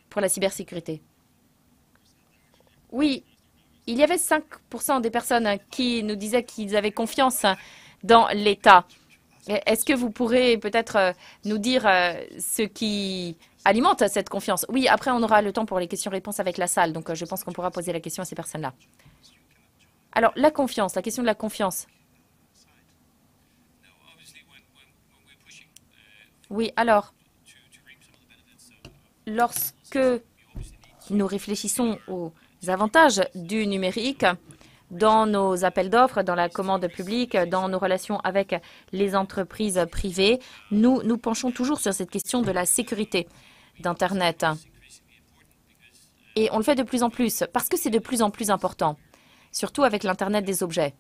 pour la cybersécurité. Oui, il y avait 5% des personnes qui nous disaient qu'ils avaient confiance dans l'État. Est-ce que vous pourrez peut-être nous dire ce qui alimente cette confiance? Oui, après, on aura le temps pour les questions-réponses avec la salle. Donc, je pense qu'on pourra poser la question à ces personnes-là. Alors, la confiance, la question de la confiance. Oui, alors, lorsque nous réfléchissons aux avantages du numérique, dans nos appels d'offres, dans la commande publique, dans nos relations avec les entreprises privées, nous nous penchons toujours sur cette question de la sécurité d'Internet. Et on le fait de plus en plus, parce que c'est de plus en plus important, surtout avec l'Internet des objets.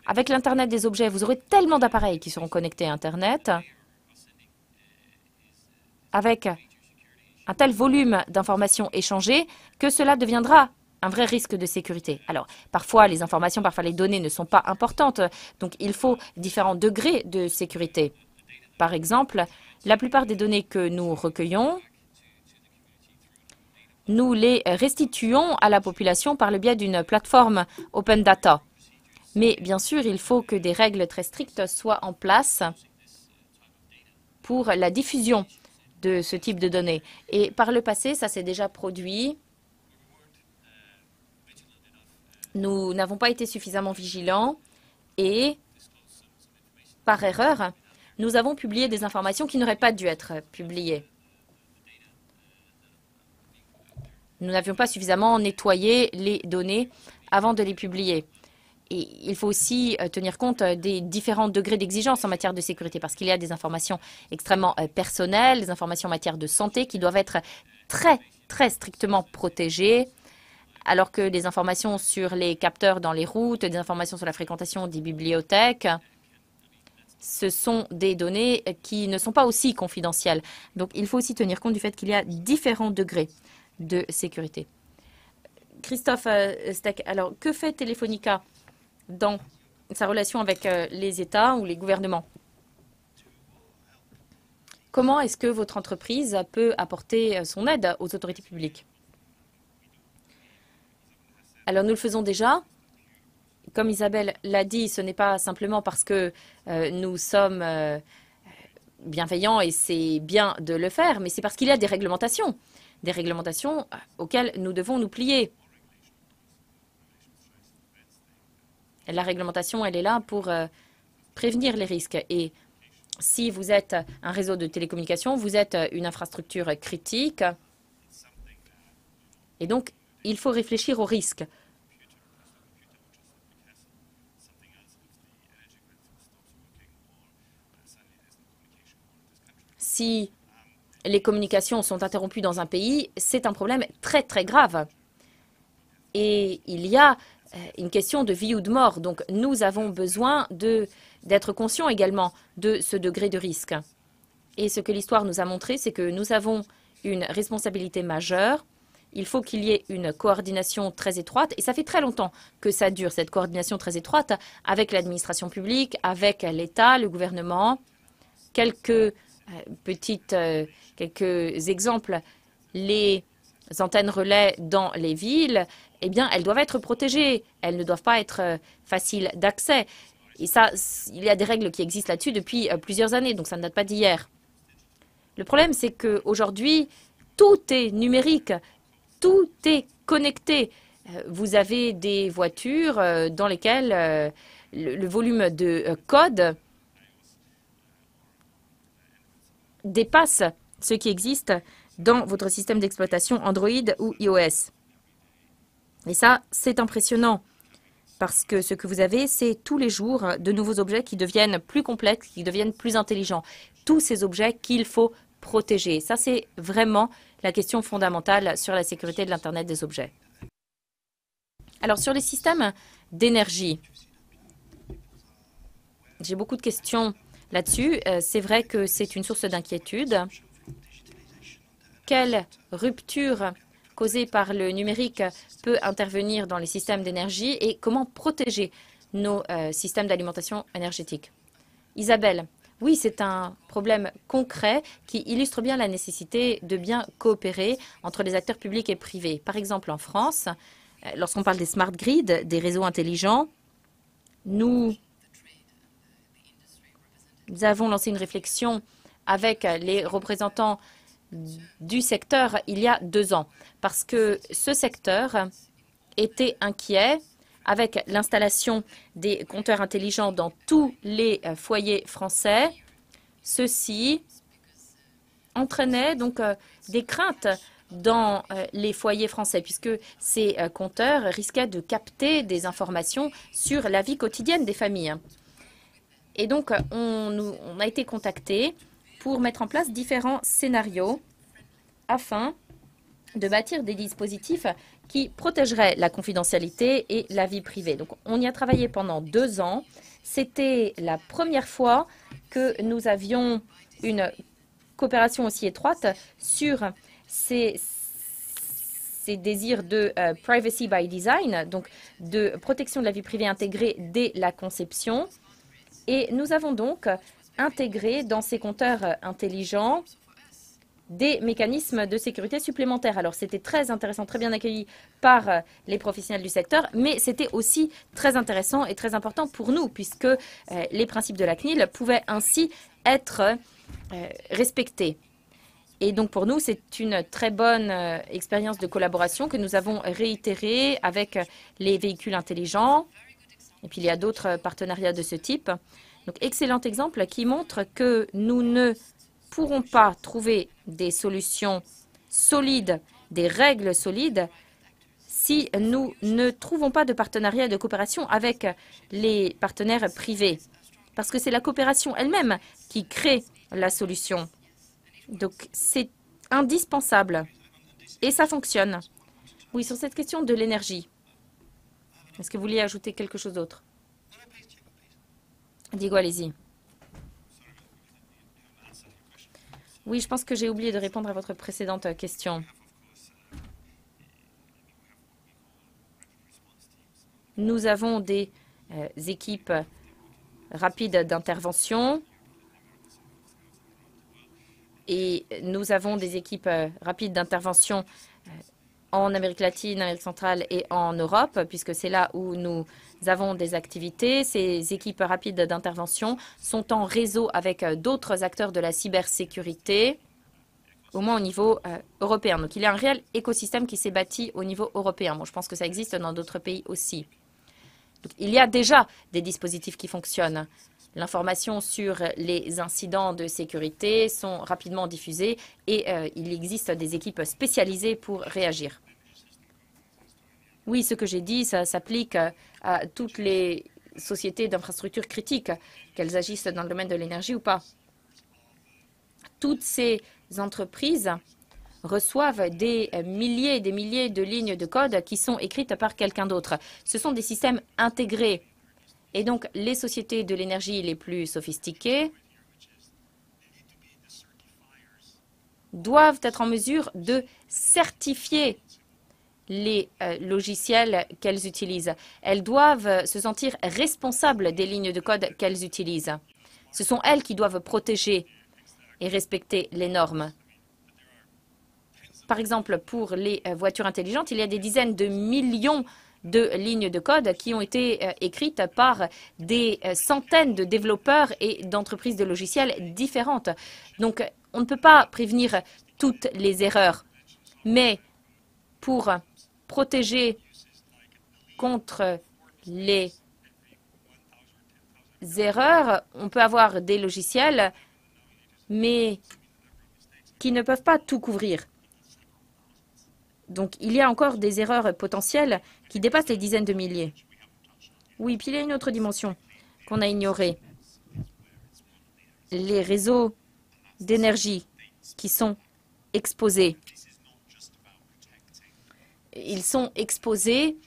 Avec l'Internet des objets, vous aurez tellement d'appareils qui seront connectés à Internet, avec un tel volume d'informations échangées que cela deviendra un vrai risque de sécurité. Alors, parfois, les informations, parfois les données ne sont pas importantes, donc il faut différents degrés de sécurité. Par exemple, la plupart des données que nous recueillons, nous les restituons à la population par le biais d'une plateforme Open Data. Mais bien sûr, il faut que des règles très strictes soient en place pour la diffusion de ce type de données. Et par le passé, ça s'est déjà produit. Nous n'avons pas été suffisamment vigilants et, par erreur, nous avons publié des informations qui n'auraient pas dû être publiées. Nous n'avions pas suffisamment nettoyé les données avant de les publier. Et il faut aussi tenir compte des différents degrés d'exigence en matière de sécurité, parce qu'il y a des informations extrêmement personnelles, des informations en matière de santé qui doivent être très strictement protégées, alors que des informations sur les capteurs dans les routes, des informations sur la fréquentation des bibliothèques, ce sont des données qui ne sont pas aussi confidentielles. Donc, il faut aussi tenir compte du fait qu'il y a différents degrés de sécurité. Christophe Steck, alors, que fait Telefonica dans sa relation avec les États ou les gouvernements? Comment est-ce que votre entreprise peut apporter son aide aux autorités publiques? Alors, nous le faisons déjà. Comme Isabelle l'a dit, ce n'est pas simplement parce que nous sommes bienveillants et c'est bien de le faire, mais c'est parce qu'il y a des réglementations auxquelles nous devons nous plier. La réglementation, elle est là pour prévenir les risques. Et si vous êtes un réseau de télécommunications, vous êtes une infrastructure critique. Et donc, il faut réfléchir aux risques. Si les communications sont interrompues dans un pays, c'est un problème très grave. Et il y a une question de vie ou de mort. Donc, nous avons besoin d'être conscients également de ce degré de risque. Et ce que l'histoire nous a montré, c'est que nous avons une responsabilité majeure. Il faut qu'il y ait une coordination très étroite. Et ça fait très longtemps que ça dure, cette coordination très étroite, avec l'administration publique, avec l'État, le gouvernement. Quelques exemples, les antennes relais dans les villes, eh bien, elles doivent être protégées. Elles ne doivent pas être faciles d'accès. Et ça, il y a des règles qui existent là-dessus depuis plusieurs années, donc ça ne date pas d'hier. Le problème, c'est qu'aujourd'hui, tout est numérique, tout est connecté. Vous avez des voitures dans lesquelles le volume de code dépasse ce qui existe dans votre système d'exploitation Android ou iOS. Et ça, c'est impressionnant, parce que ce que vous avez, c'est tous les jours de nouveaux objets qui deviennent plus complexes, qui deviennent plus intelligents. Tous ces objets qu'il faut protéger. Ça, c'est vraiment la question fondamentale sur la sécurité de l'Internet des objets. Alors, sur les systèmes d'énergie, j'ai beaucoup de questions là-dessus. C'est vrai que c'est une source d'inquiétude. Quelle rupture causée par le numérique peut intervenir dans les systèmes d'énergie et comment protéger nos systèmes d'alimentation énergétique? Isabelle, oui, c'est un problème concret qui illustre bien la nécessité de bien coopérer entre les acteurs publics et privés. Par exemple, en France, lorsqu'on parle des smart grids, des réseaux intelligents, nous avons lancé une réflexion avec les représentants du secteur il y a 2 ans, parce que ce secteur était inquiet avec l'installation des compteurs intelligents dans tous les foyers français. Ceci entraînait donc des craintes dans les foyers français, puisque ces compteurs risquaient de capter des informations sur la vie quotidienne des familles. Et donc, on a été contacté pour mettre en place différents scénarios afin de bâtir des dispositifs qui protégeraient la confidentialité et la vie privée. Donc, on y a travaillé pendant 2 ans. C'était la première fois que nous avions une coopération aussi étroite sur ces désirs de privacy by design, donc de protection de la vie privée intégrée dès la conception. Et nous avons donc intégré dans ces compteurs intelligents des mécanismes de sécurité supplémentaires. Alors, c'était très intéressant, très bien accueilli par les professionnels du secteur, mais c'était aussi très intéressant et très important pour nous, puisque les principes de la CNIL pouvaient ainsi être respectés. Et donc pour nous, c'est une très bonne expérience de collaboration que nous avons réitérée avec les véhicules intelligents. Et puis il y a d'autres partenariats de ce type. Donc excellent exemple qui montre que nous ne pourrons pas trouver des solutions solides, des règles solides, si nous ne trouvons pas de partenariat et de coopération avec les partenaires privés. Parce que c'est la coopération elle-même qui crée la solution. Donc, c'est indispensable. Et ça fonctionne. Oui, sur cette question de l'énergie. Est-ce que vous vouliez ajouter quelque chose d'autre? Diego, allez-y. Oui, je pense que j'ai oublié de répondre à votre précédente question. Nous avons des équipes rapides d'intervention. Et nous avons des équipes rapides d'intervention en Amérique latine, Amérique centrale et en Europe, puisque c'est là où nous avons des activités. Ces équipes rapides d'intervention sont en réseau avec d'autres acteurs de la cybersécurité, au moins au niveau européen. Donc il y a un réel écosystème qui s'est bâti au niveau européen. Bon, je pense que ça existe dans d'autres pays aussi. Donc, il y a déjà des dispositifs qui fonctionnent. L'information sur les incidents de sécurité sont rapidement diffusées et il existe des équipes spécialisées pour réagir. Oui, ce que j'ai dit, ça s'applique à toutes les sociétés d'infrastructures critiques, qu'elles agissent dans le domaine de l'énergie ou pas. Toutes ces entreprises reçoivent des milliers et des milliers de lignes de code qui sont écrites par quelqu'un d'autre. Ce sont des systèmes intégrés. Et donc, les sociétés de l'énergie les plus sophistiquées doivent être en mesure de certifier les logiciels qu'elles utilisent. Elles doivent se sentir responsables des lignes de code qu'elles utilisent. Ce sont elles qui doivent protéger et respecter les normes. Par exemple, pour les voitures intelligentes, il y a des dizaines de millions de lignes de code qui ont été écrites par des centaines de développeurs et d'entreprises de logiciels différentes. Donc, on ne peut pas prévenir toutes les erreurs. Mais pour protéger contre les erreurs, on peut avoir des logiciels, mais qui ne peuvent pas tout couvrir. Donc, il y a encore des erreurs potentielles qui dépassent les dizaines de milliers. Oui, puis il y a une autre dimension qu'on a ignorée. Les réseaux d'énergie qui sont exposés. Ils sont exposés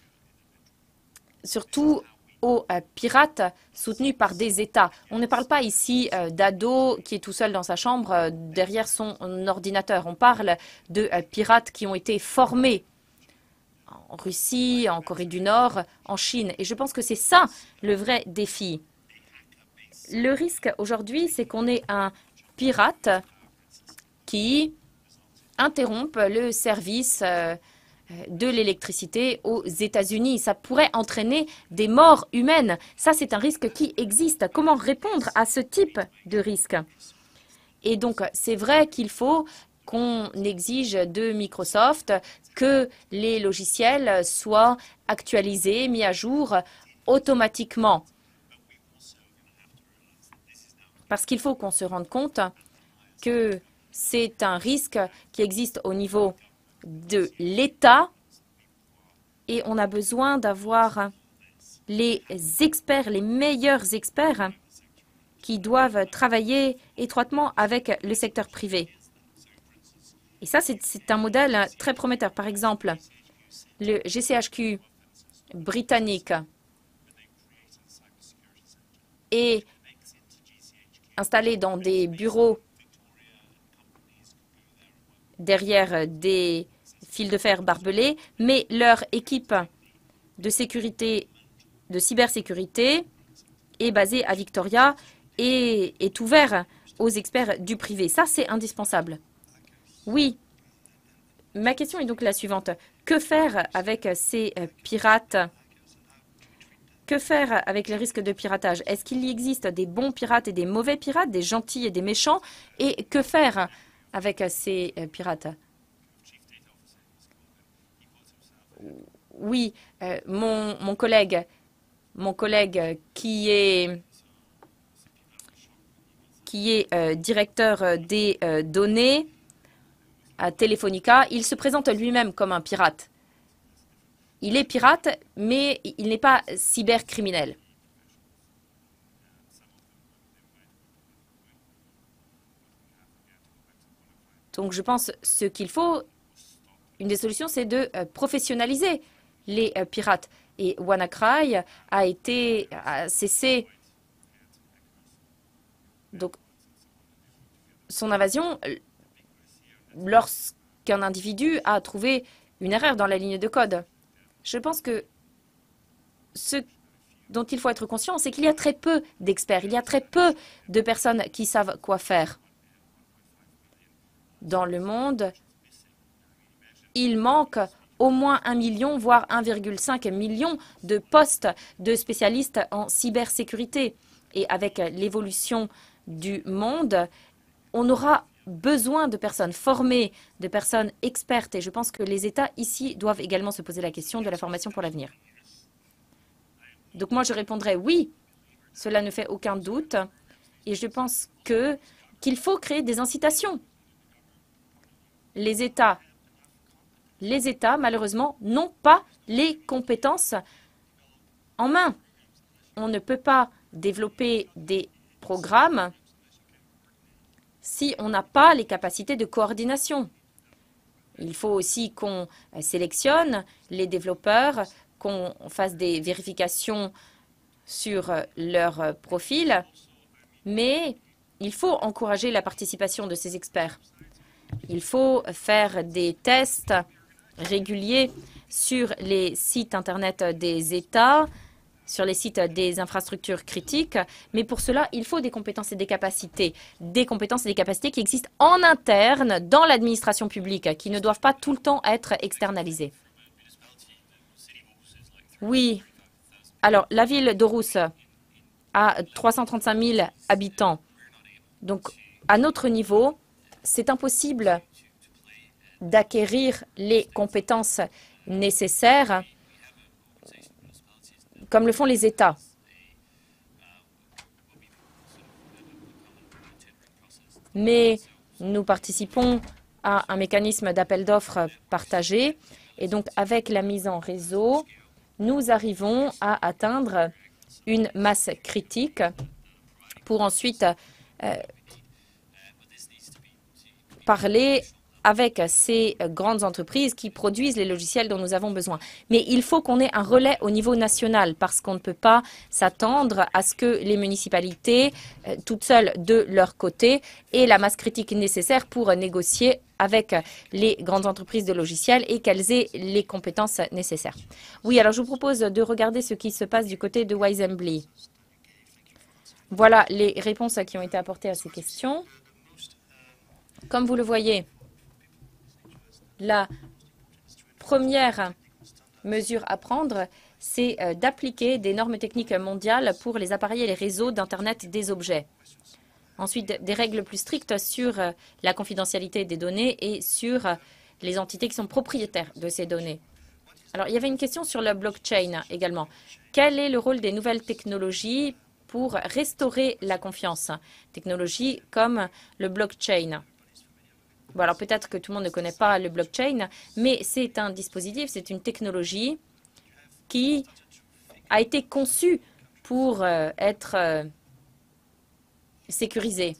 surtout aux pirates soutenus par des États. On ne parle pas ici d'ado qui est tout seul dans sa chambre derrière son ordinateur. On parle de pirates qui ont été formés en Russie, en Corée du Nord, en Chine. Et je pense que c'est ça le vrai défi. Le risque aujourd'hui, c'est qu'on ait un pirate qui interrompe le service de l'électricité aux États-Unis. Ça pourrait entraîner des morts humaines. Ça, c'est un risque qui existe. Comment répondre à ce type de risque? Et donc, c'est vrai qu'il faut qu'on exige de Microsoft que les logiciels soient actualisés, mis à jour automatiquement. Parce qu'il faut qu'on se rende compte que c'est un risque qui existe au niveau de l'État et on a besoin d'avoir les experts, les meilleurs experts qui doivent travailler étroitement avec le secteur privé. Et ça, c'est un modèle très prometteur. Par exemple, le GCHQ britannique est installé dans des bureaux derrière des fils de fer barbelés, mais leur équipe de sécurité, de cybersécurité est basée à Victoria et est ouverte aux experts du privé. Ça, c'est indispensable. Oui. Ma question est donc la suivante. Que faire avec ces pirates? Que faire avec les risques de piratage? Est-ce qu'il y existe des bons pirates et des mauvais pirates, des gentils et des méchants? Et que faire avec ces pirates. Oui, mon collègue qui est directeur des données à Telefonica, il se présente lui-même comme un pirate. Il est pirate, mais il n'est pas cybercriminel. Donc je pense ce qu'il faut, une des solutions, c'est de professionnaliser les pirates. Et WannaCry a cessé donc son invasion lorsqu'un individu a trouvé une erreur dans la ligne de code. Je pense que ce dont il faut être conscient, c'est qu'il y a très peu d'experts, il y a très peu de personnes qui savent quoi faire. Dans le monde, il manque au moins 1 million, voire 1,5 million de postes de spécialistes en cybersécurité. Et avec l'évolution du monde, on aura besoin de personnes formées, de personnes expertes. Et je pense que les États ici doivent également se poser la question de la formation pour l'avenir. Donc moi, je répondrai oui, cela ne fait aucun doute. Et je pense qu'il faut créer des incitations. Les États, malheureusement, n'ont pas les compétences en main. On ne peut pas développer des programmes si on n'a pas les capacités de coordination. Il faut aussi qu'on sélectionne les développeurs, qu'on fasse des vérifications sur leur profil, mais il faut encourager la participation de ces experts. Il faut faire des tests réguliers sur les sites Internet des États, sur les sites des infrastructures critiques. Mais pour cela, il faut des compétences et des capacités. Des compétences et des capacités qui existent en interne dans l'administration publique, qui ne doivent pas tout le temps être externalisées. Oui. Alors, la ville d'Aarhus a 335 000 habitants. Donc, à notre niveau, c'est impossible d'acquérir les compétences nécessaires comme le font les États. Mais nous participons à un mécanisme d'appel d'offres partagé. Et donc, avec la mise en réseau, nous arrivons à atteindre une masse critique pour ensuite parler avec ces grandes entreprises qui produisent les logiciels dont nous avons besoin. Mais il faut qu'on ait un relais au niveau national parce qu'on ne peut pas s'attendre à ce que les municipalités, toutes seules de leur côté, aient la masse critique nécessaire pour négocier avec les grandes entreprises de logiciels et qu'elles aient les compétences nécessaires. Oui, alors je vous propose de regarder ce qui se passe du côté de Wisembly. Voilà les réponses qui ont été apportées à ces questions. Comme vous le voyez, la première mesure à prendre, c'est d'appliquer des normes techniques mondiales pour les appareils et les réseaux d'Internet des objets. Ensuite, des règles plus strictes sur la confidentialité des données et sur les entités qui sont propriétaires de ces données. Alors, il y avait une question sur la blockchain également. Quel est le rôle des nouvelles technologies pour restaurer la confiance? Technologies comme le blockchain. Bon, alors peut-être que tout le monde ne connaît pas le blockchain, mais c'est un dispositif, c'est une technologie qui a été conçue pour être sécurisée.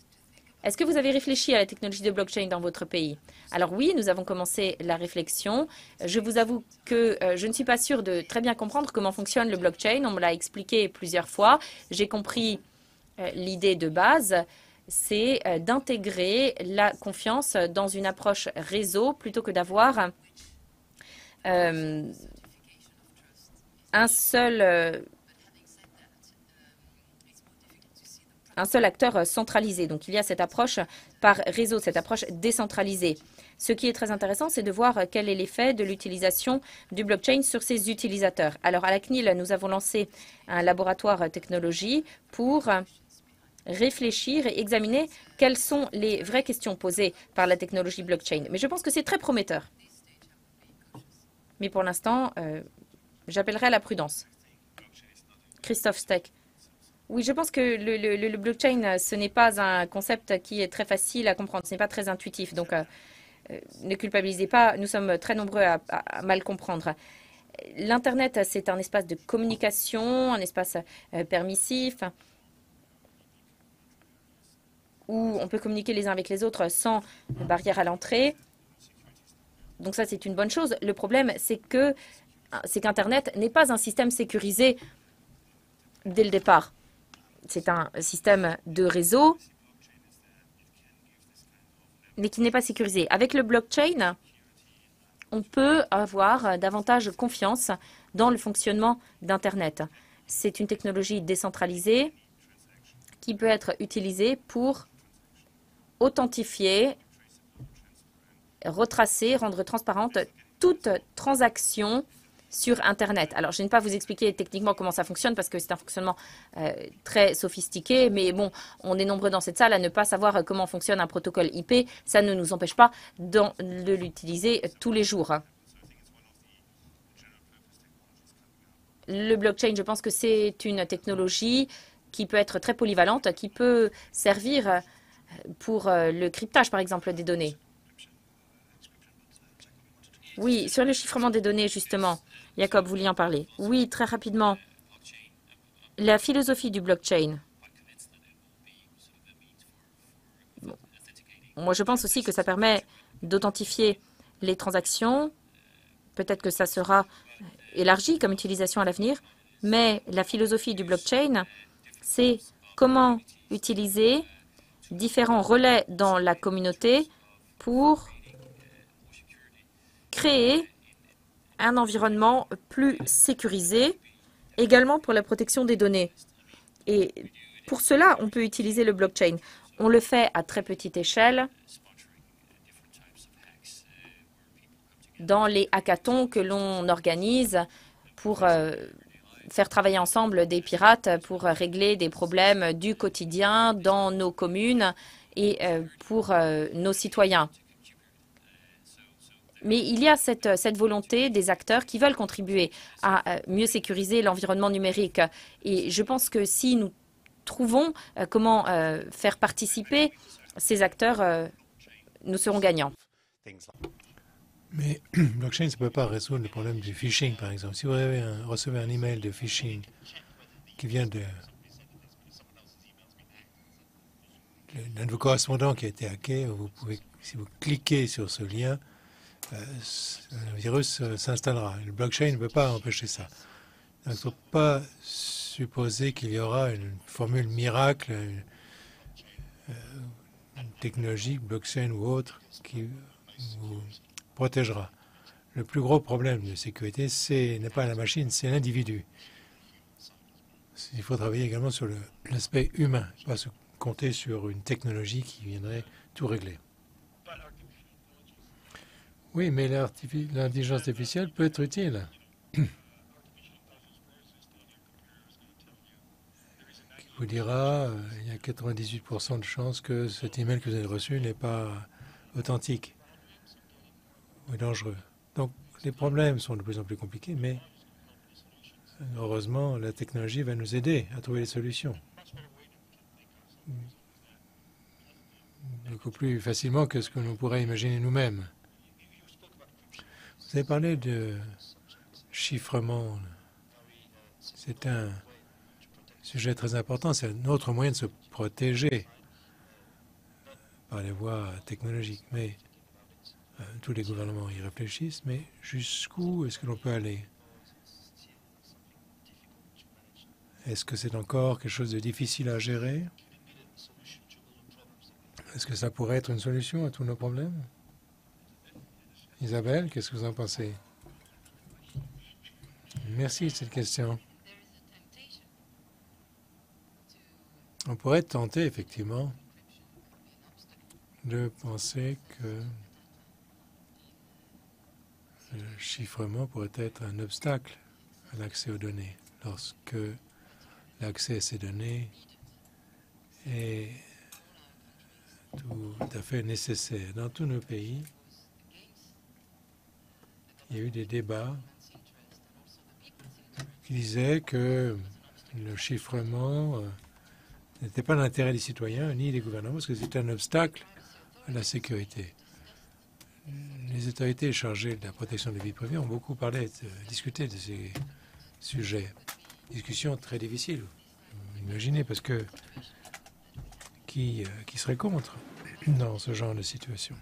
Est-ce que vous avez réfléchi à la technologie de blockchain dans votre pays? Alors oui, nous avons commencé la réflexion. Je vous avoue que je ne suis pas sûre de très bien comprendre comment fonctionne le blockchain. On me l'a expliqué plusieurs fois. J'ai compris l'idée de base. C'est d'intégrer la confiance dans une approche réseau plutôt que d'avoir un seul acteur centralisé. Donc, il y a cette approche par réseau, cette approche décentralisée. Ce qui est très intéressant, c'est de voir quel est l'effet de l'utilisation du blockchain sur ses utilisateurs. Alors, à la CNIL, nous avons lancé un laboratoire technologie pour réfléchir et examiner quelles sont les vraies questions posées par la technologie blockchain. Mais je pense que c'est très prometteur. Mais pour l'instant, j'appellerai à la prudence. Christophe Steck. Oui, je pense que le blockchain, ce n'est pas un concept qui est très facile à comprendre. Ce n'est pas très intuitif. Donc, ne culpabilisez pas. Nous sommes très nombreux à mal comprendre. L'Internet, c'est un espace de communication, un espace permissif, où on peut communiquer les uns avec les autres sans barrière à l'entrée. Donc ça, c'est une bonne chose. Le problème, c'est qu'Internet n'est pas un système sécurisé dès le départ. C'est un système de réseau, mais qui n'est pas sécurisé. Avec le blockchain, on peut avoir davantage confiance dans le fonctionnement d'Internet. C'est une technologie décentralisée qui peut être utilisée pour authentifier, retracer, rendre transparente toute transaction sur Internet. Alors, je ne vais pas vous expliquer techniquement comment ça fonctionne parce que c'est un fonctionnement très sophistiqué, mais bon, on est nombreux dans cette salle à ne pas savoir comment fonctionne un protocole IP. Ça ne nous empêche pas de l'utiliser tous les jours. Le blockchain, je pense que c'est une technologie qui peut être très polyvalente, qui peut servir pour le cryptage, par exemple, des données. Oui, sur le chiffrement des données, justement. Jacob, vous vouliez en parler. Oui, très rapidement. La philosophie du blockchain. Bon. Moi, je pense aussi que ça permet d'authentifier les transactions. Peut-être que ça sera élargi comme utilisation à l'avenir. Mais la philosophie du blockchain, c'est comment utiliser différents relais dans la communauté pour créer un environnement plus sécurisé, également pour la protection des données. Et pour cela, on peut utiliser le blockchain. On le fait à très petite échelle dans les hackathons que l'on organise pour faire travailler ensemble des pirates pour régler des problèmes du quotidien dans nos communes et pour nos citoyens. Mais il y a cette volonté des acteurs qui veulent contribuer à mieux sécuriser l'environnement numérique. Et je pense que si nous trouvons comment faire participer ces acteurs, nous serons gagnants. Mais blockchain, ça ne peut pas résoudre le problème du phishing, par exemple. Si vous recevez un email de phishing qui vient d'un de vos correspondants qui a été hacké, vous pouvez, si vous cliquez sur ce lien, le virus s'installera. Le blockchain ne peut pas empêcher ça. Donc, il ne faut pas supposer qu'il y aura une formule miracle, une technologie, blockchain ou autre, qui vous protégera. Le plus gros problème de sécurité, n'est pas la machine, c'est l'individu. Il faut travailler également sur l'aspect humain, pas se compter sur une technologie qui viendrait tout régler. Oui, mais l'intelligence artificielle peut être utile. Qui vous dira, il y a 98% de chances que cet email que vous avez reçu n'est pas authentique ou dangereux. Donc, les problèmes sont de plus en plus compliqués, mais heureusement, la technologie va nous aider à trouver des solutions. Beaucoup plus facilement que ce que nous pourrions imaginer nous-mêmes. Vous avez parlé de chiffrement. C'est un sujet très important. C'est un autre moyen de se protéger par les voies technologiques. Mais tous les gouvernements y réfléchissent. Mais jusqu'où est-ce que l'on peut aller? Est-ce que c'est encore quelque chose de difficile à gérer? Est-ce que ça pourrait être une solution à tous nos problèmes? Isabelle, qu'est-ce que vous en pensez? Merci de cette question. On pourrait tenter, effectivement, de penser que le chiffrement pourrait être un obstacle à l'accès aux données, lorsque l'accès à ces données est tout à fait nécessaire. Dans tous nos pays, il y a eu des débats qui disaient que le chiffrement n'était pas l'intérêt des citoyens ni des gouvernements, parce que c'était un obstacle à la sécurité. Les autorités chargées de la protection des vies privées ont beaucoup discuté de ces sujets. Discussion très difficile, vous imaginez, parce que qui serait contre dans ce genre de situation?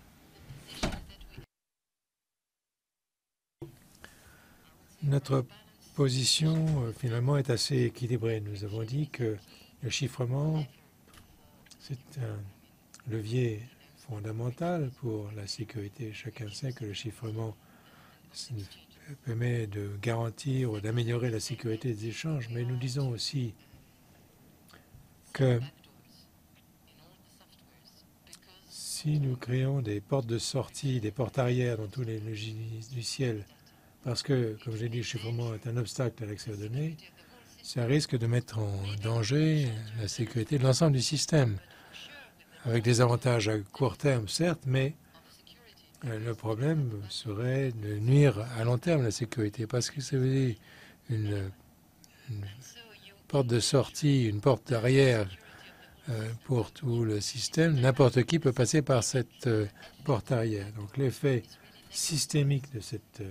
Notre position, finalement, est assez équilibrée. Nous avons dit que le chiffrement, c'est un levier fondamental pour la sécurité. Chacun sait que le chiffrement permet de garantir ou d'améliorer la sécurité des échanges, mais nous disons aussi que si nous créons des portes de sortie, des portes arrière dans tous les logiciels, parce que, comme j'ai dit, le chiffrement est un obstacle à l'accès aux données, ça risque de mettre en danger la sécurité de l'ensemble du système, avec des avantages à court terme, certes, mais le problème serait de nuire à long terme à la sécurité, parce que ça veut dire une porte de sortie, une porte d'arrière pour tout le système. N'importe qui peut passer par cette porte arrière. Donc l'effet systémique de cette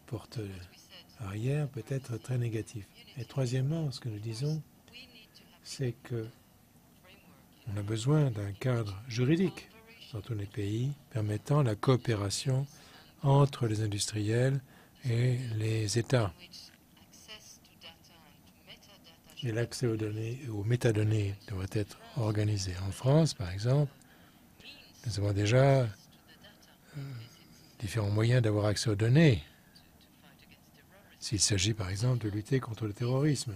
porte arrière peut être très négatif. Et troisièmement, ce que nous disons, c'est que on a besoin d'un cadre juridique dans tous les pays permettant la coopération entre les industriels et les États. Et l'accès aux données, aux métadonnées devrait être organisé. En France, par exemple, nous avons déjà différents moyens d'avoir accès aux données, s'il s'agit, par exemple, de lutter contre le terrorisme.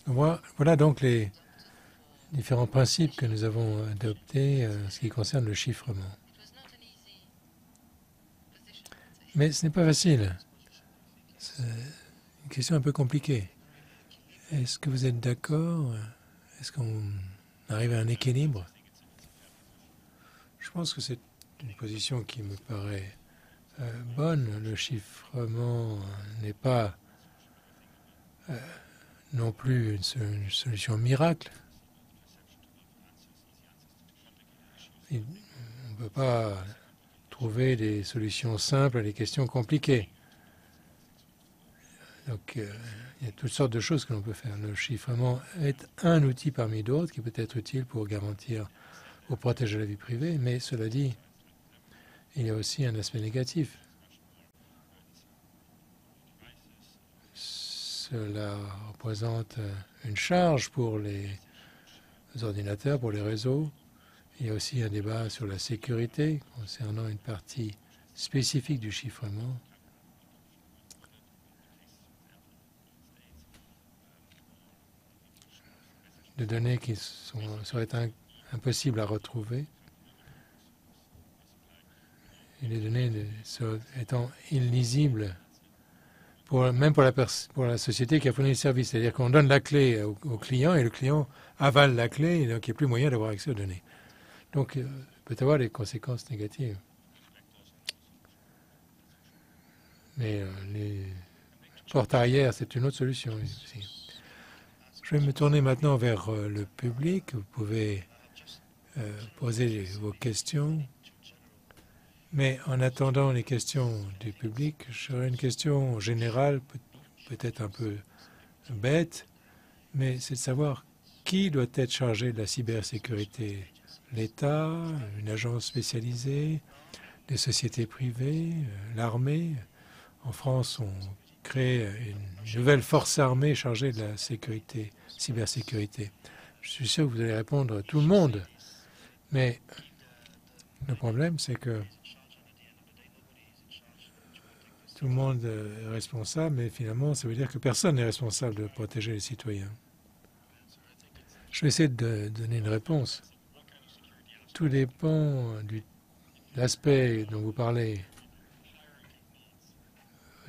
Voilà donc les différents principes que nous avons adoptés en ce qui concerne le chiffrement. Mais ce n'est pas facile. C'est une question un peu compliquée. Est-ce que vous êtes d'accord? Est-ce qu'on arrive à un équilibre? Je pense que c'est une position qui me paraît bonne. Le chiffrement n'est pas non plus une solution miracle. On ne peut pas trouver des solutions simples à des questions compliquées. Donc, il y a toutes sortes de choses que l'on peut faire. Le chiffrement est un outil parmi d'autres qui peut être utile pour garantir ou protéger la vie privée, mais cela dit, il y a aussi un aspect négatif. Cela représente une charge pour les ordinateurs, pour les réseaux. Il y a aussi un débat sur la sécurité concernant une partie spécifique du chiffrement. De données qui seraient impossibles à retrouver. Et les données étant illisibles, même pour la société qui a fourni le service. C'est-à-dire qu'on donne la clé au client et le client avale la clé et donc il n'y a plus moyen d'avoir accès aux données. Donc, il peut avoir des conséquences négatives. Mais les portes arrière, c'est une autre solution ici. Je vais me tourner maintenant vers le public. Vous pouvez poser vos questions. Mais en attendant les questions du public, j'aurais une question générale, peut-être un peu bête, mais c'est de savoir qui doit être chargé de la cybersécurité. L'État, une agence spécialisée, des sociétés privées, l'armée. En France, on crée une nouvelle force armée chargée de la sécurité, cybersécurité. Je suis sûr que vous allez répondre tout le monde, mais le problème, c'est que tout le monde est responsable, mais finalement, ça veut dire que personne n'est responsable de protéger les citoyens. Je vais essayer de donner une réponse. Tout dépend de l'aspect dont vous parlez.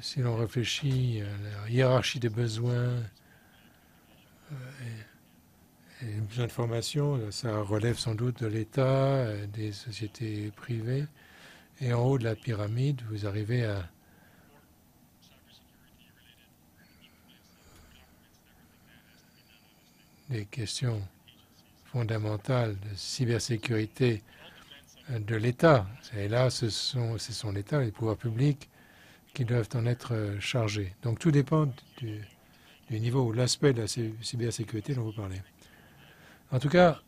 Si l'on réfléchit à la hiérarchie des besoins et besoin de formation, ça relève sans doute de l'État, des sociétés privées. Et en haut de la pyramide, vous arrivez à des questions fondamentales de cybersécurité de l'État. Et là, ce sont l'État, les pouvoirs publics qui doivent en être chargés. Donc tout dépend du niveau ou l'aspect de la cybersécurité dont vous parlez. En tout cas,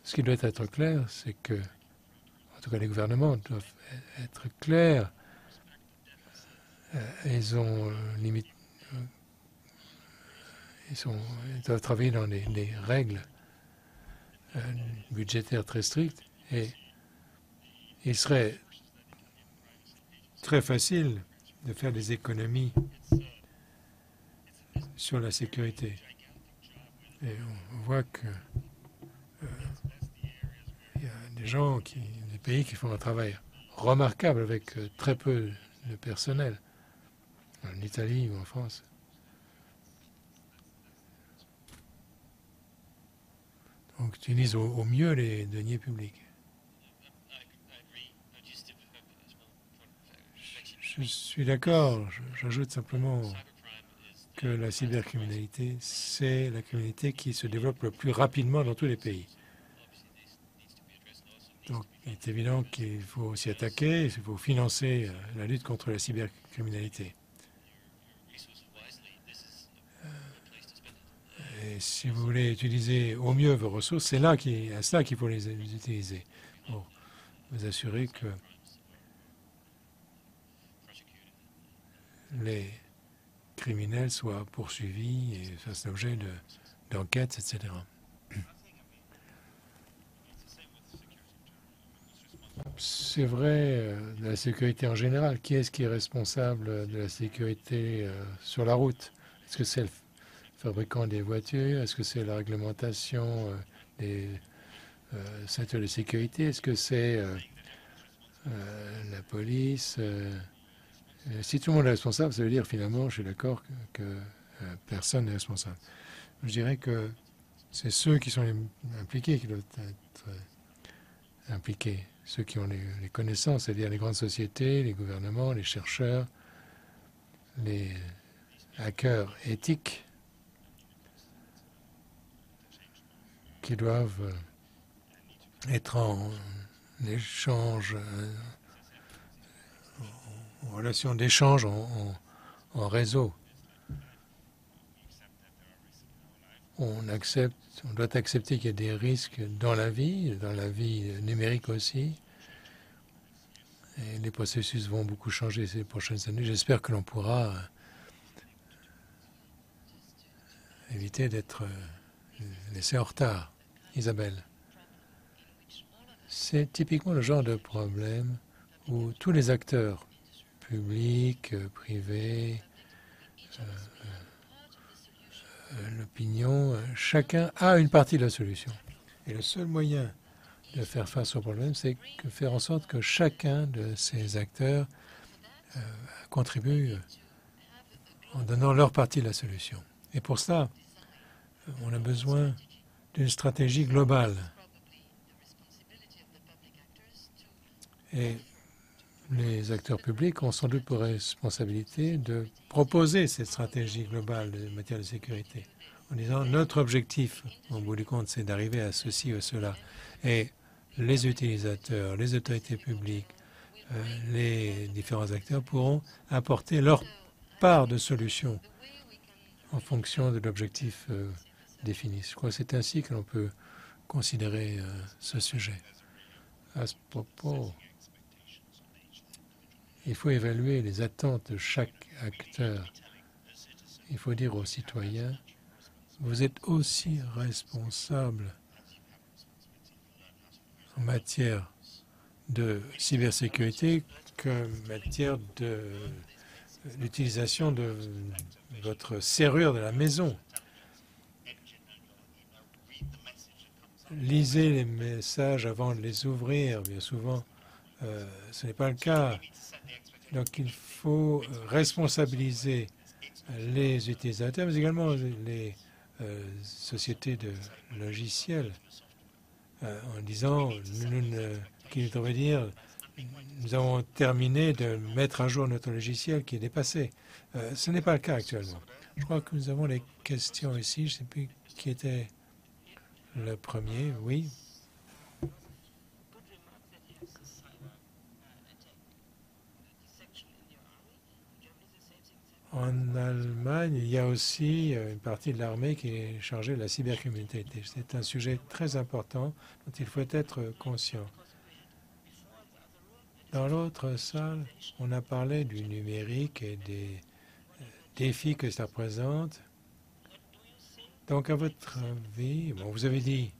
ce qui doit être clair, c'est que, en tout cas, les gouvernements doivent être clairs. Ils ont limite, ils doivent travailler dans des règles budgétaires très strictes et il serait très facile de faire des économies sur la sécurité. Et on voit que il y a des pays qui font un travail remarquable avec très peu de personnel, en Italie ou en France. Donc, utilisent au mieux les deniers publics. Je suis d'accord. J'ajoute simplement que la cybercriminalité, c'est la criminalité qui se développe le plus rapidement dans tous les pays. Donc, il est évident qu'il faut s'y attaquer, il faut financer la lutte contre la cybercriminalité. Et si vous voulez utiliser au mieux vos ressources, c'est à cela qu'il faut les utiliser pour vous assurer que les criminels soient poursuivis et fassent l'objet d'enquêtes, etc. C'est vrai de la sécurité en général. Qui est-ce qui est responsable de la sécurité sur la route? Est-ce que c'est le fabricant des voitures? Est-ce que c'est la réglementation des ceintures de sécurité? Est-ce que c'est la police? Si tout le monde est responsable, ça veut dire finalement, je suis d'accord, que personne n'est responsable. Je dirais que c'est ceux qui sont impliqués qui doivent être impliqués. Ceux qui ont les connaissances, c'est-à-dire les grandes sociétés, les gouvernements, les chercheurs, les hackers éthiques qui doivent être en échange, en relation d'échange en réseau. On doit accepter qu'il y a des risques dans la vie numérique aussi. Et les processus vont beaucoup changer ces prochaines années. J'espère que l'on pourra éviter d'être laissé en retard. Isabelle. C'est typiquement le genre de problème où tous les acteurs, publics, privés, l'opinion, chacun a une partie de la solution. Et le seul moyen de faire face au problème, c'est de faire en sorte que chacun de ces acteurs contribue en donnant leur partie de la solution. Et pour cela, on a besoin d'une stratégie globale. Et les acteurs publics ont sans doute pour responsabilité de proposer cette stratégie globale en matière de sécurité, en disant notre objectif, au bout du compte, c'est d'arriver à ceci ou cela. Et les utilisateurs, les autorités publiques, les différents acteurs pourront apporter leur part de solution en fonction de l'objectif défini. Je crois que c'est ainsi que l'on peut considérer ce sujet. À ce propos, il faut évaluer les attentes de chaque acteur. Il faut dire aux citoyens, vous êtes aussi responsables en matière de cybersécurité qu'en matière de l'utilisation de votre serrure de la maison. Lisez les messages avant de les ouvrir. Bien souvent, ce n'est pas le cas. Donc, il faut responsabiliser les utilisateurs, mais également les sociétés de logiciels en disant qui devrait dire nous avons terminé de mettre à jour notre logiciel qui est dépassé. Ce n'est pas le cas actuellement. Je crois que nous avons les questions ici. Je ne sais plus qui était le premier. Oui. En Allemagne, il y a aussi une partie de l'armée qui est chargée de la cybercriminalité. C'est un sujet très important dont il faut être conscient. Dans l'autre salle, on a parlé du numérique et des défis que ça représente. Donc, à votre avis, bon, vous avez dit,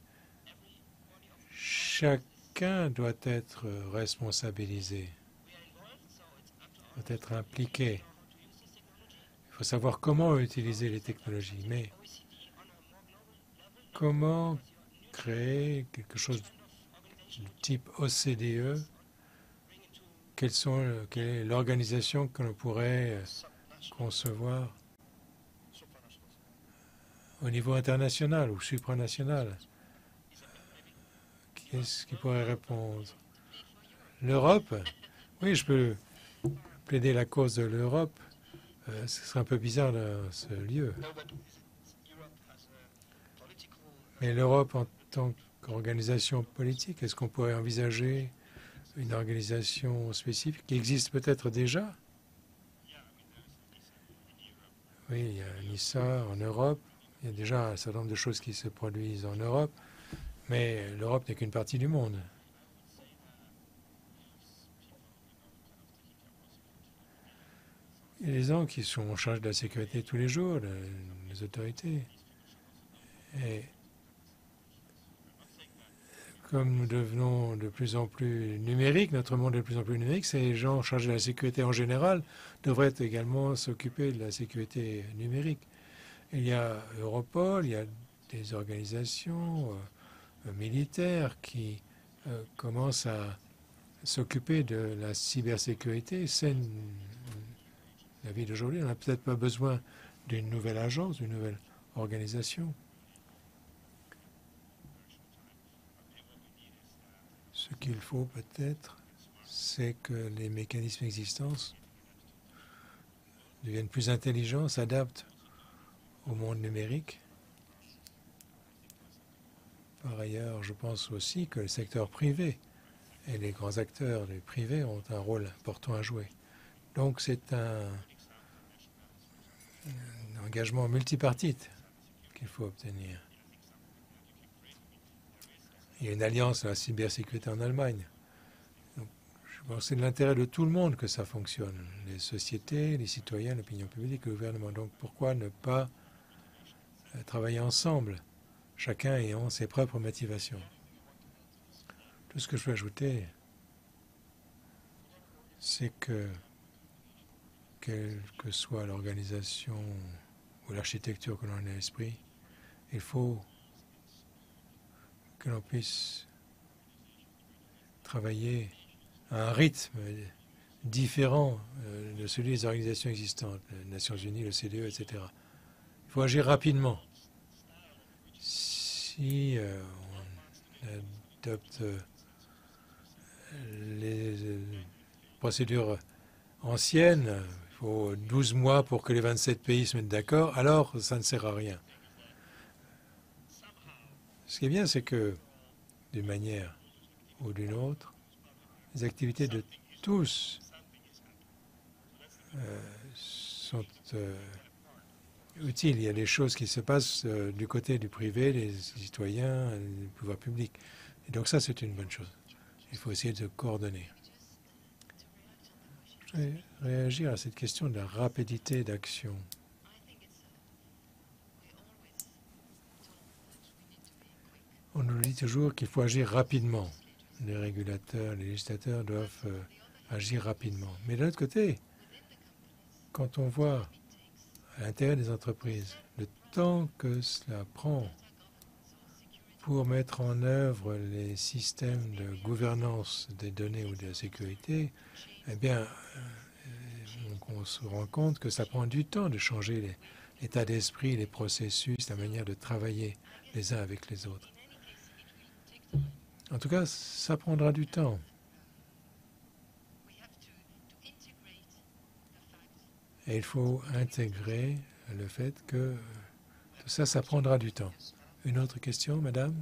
chacun doit être responsabilisé, doit être impliqué. Il faut savoir comment utiliser les technologies, mais comment créer quelque chose du type OCDE? Quelle est l'organisation que l'on pourrait concevoir au niveau international ou supranational? Qu'est-ce qui pourrait répondre? L'Europe? Oui, je peux plaider la cause de l'Europe. Ce serait un peu bizarre dans ce lieu. Mais l'Europe en tant qu'organisation politique, est-ce qu'on pourrait envisager une organisation spécifique qui existe peut-être déjà? Oui, il y a NISA en Europe. Il y a déjà un certain nombre de choses qui se produisent en Europe. Mais l'Europe n'est qu'une partie du monde. Il y a des gens qui sont en charge de la sécurité tous les jours, les autorités. Et comme nous devenons de plus en plus numériques, notre monde est de plus en plus numérique, ces gens chargés de la sécurité en général devraient également s'occuper de la sécurité numérique. Il y a Europol, il y a des organisations militaires qui commencent à s'occuper de la cybersécurité. C'est la vie d'aujourd'hui. On n'a peut-être pas besoin d'une nouvelle agence, d'une nouvelle organisation. Ce qu'il faut peut-être, c'est que les mécanismes existants deviennent plus intelligents, s'adaptent au monde numérique. Par ailleurs, je pense aussi que le secteur privé et les grands acteurs du privé ont un rôle important à jouer. Donc c'est un engagement multipartite qu'il faut obtenir. Il y a une alliance à la cybersécurité en Allemagne. Donc, je pense que c'est de l'intérêt de tout le monde que ça fonctionne. Les sociétés, les citoyens, l'opinion publique, le gouvernement. Donc pourquoi ne pas travailler ensemble, chacun ayant ses propres motivations? Tout ce que je veux ajouter, c'est que quelle que soit l'organisation ou l'architecture que l'on a à l'esprit, il faut que l'on puisse travailler à un rythme différent de celui des organisations existantes, les Nations Unies, le CDE, etc. Il faut agir rapidement. Si on adopte les procédures anciennes, il faut 12 mois pour que les 27 pays se mettent d'accord, alors ça ne sert à rien. Ce qui est bien, c'est que, d'une manière ou d'une autre, les activités de tous sont utiles. Il y a des choses qui se passent du côté du privé, des citoyens, du pouvoir public. Et donc ça, c'est une bonne chose. Il faut essayer de coordonner. Je voudrais réagir à cette question de la rapidité d'action. On nous dit toujours qu'il faut agir rapidement. Les régulateurs, les législateurs doivent agir rapidement. Mais de l'autre côté, quand on voit à l'intérieur des entreprises le temps que cela prend pour mettre en œuvre les systèmes de gouvernance des données ou de la sécurité, eh bien, on se rend compte que ça prend du temps de changer l'état d'esprit, les processus, la manière de travailler les uns avec les autres. En tout cas, ça prendra du temps. Et il faut intégrer le fait que tout ça, ça prendra du temps. Une autre question, madame?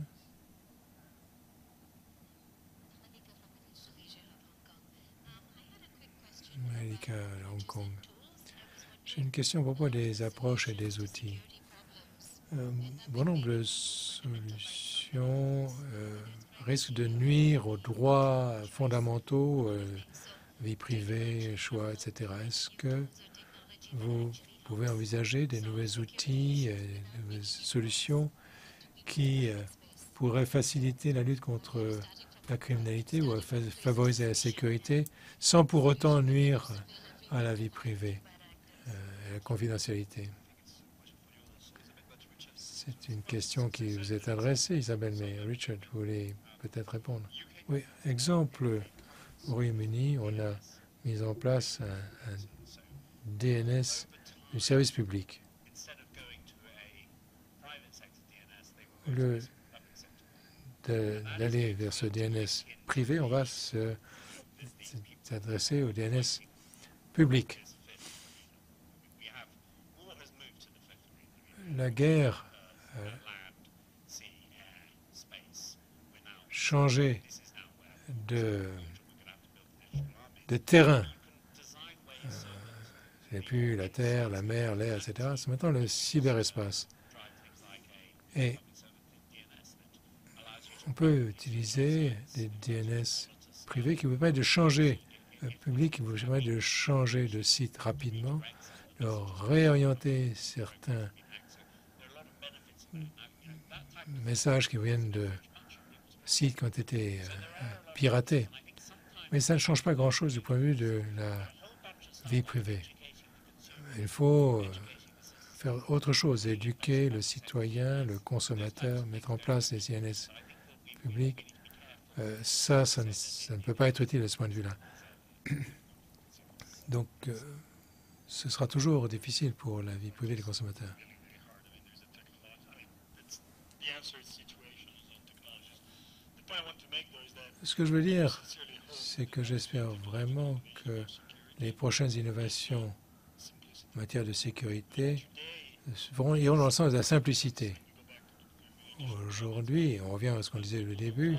Malika, Hong Kong. J'ai une question à propos des approches et des outils. Bon nombre de solutions risquent de nuire aux droits fondamentaux, vie privée, choix, etc. Est-ce que vous pouvez envisager des nouveaux outils, des nouvelles solutions qui pourraient faciliter la lutte contre la criminalité ou favoriser la sécurité sans pour autant nuire à la vie privée, à la confidentialité? C'est une question qui vous est adressée, Isabelle, mais Richard, vous voulez peut-être répondre. Oui, exemple, au Royaume-Uni, on a mis en place un DNS du service public. D'aller vers ce DNS privé, on va s'adresser au DNS public. La guerre changé de terrain. Ce n'est plus la terre, la mer, l'air, etc. C'est maintenant le cyberespace. Et on peut utiliser des DNS privés qui vous permettent de changer, public qui vous permettent de changer de site rapidement, de réorienter certains messages qui viennent de sites qui ont été piratés. Mais ça ne change pas grand-chose du point de vue de la vie privée. Il faut faire autre chose, éduquer le citoyen, le consommateur, mettre en place les DNS publics. Ça ne peut pas être utile de ce point de vue-là. Donc, ce sera toujours difficile pour la vie privée des consommateurs. Ce que je veux dire, c'est que j'espère vraiment que les prochaines innovations en matière de sécurité iront dans le sens de la simplicité. Aujourd'hui, on revient à ce qu'on disait au début,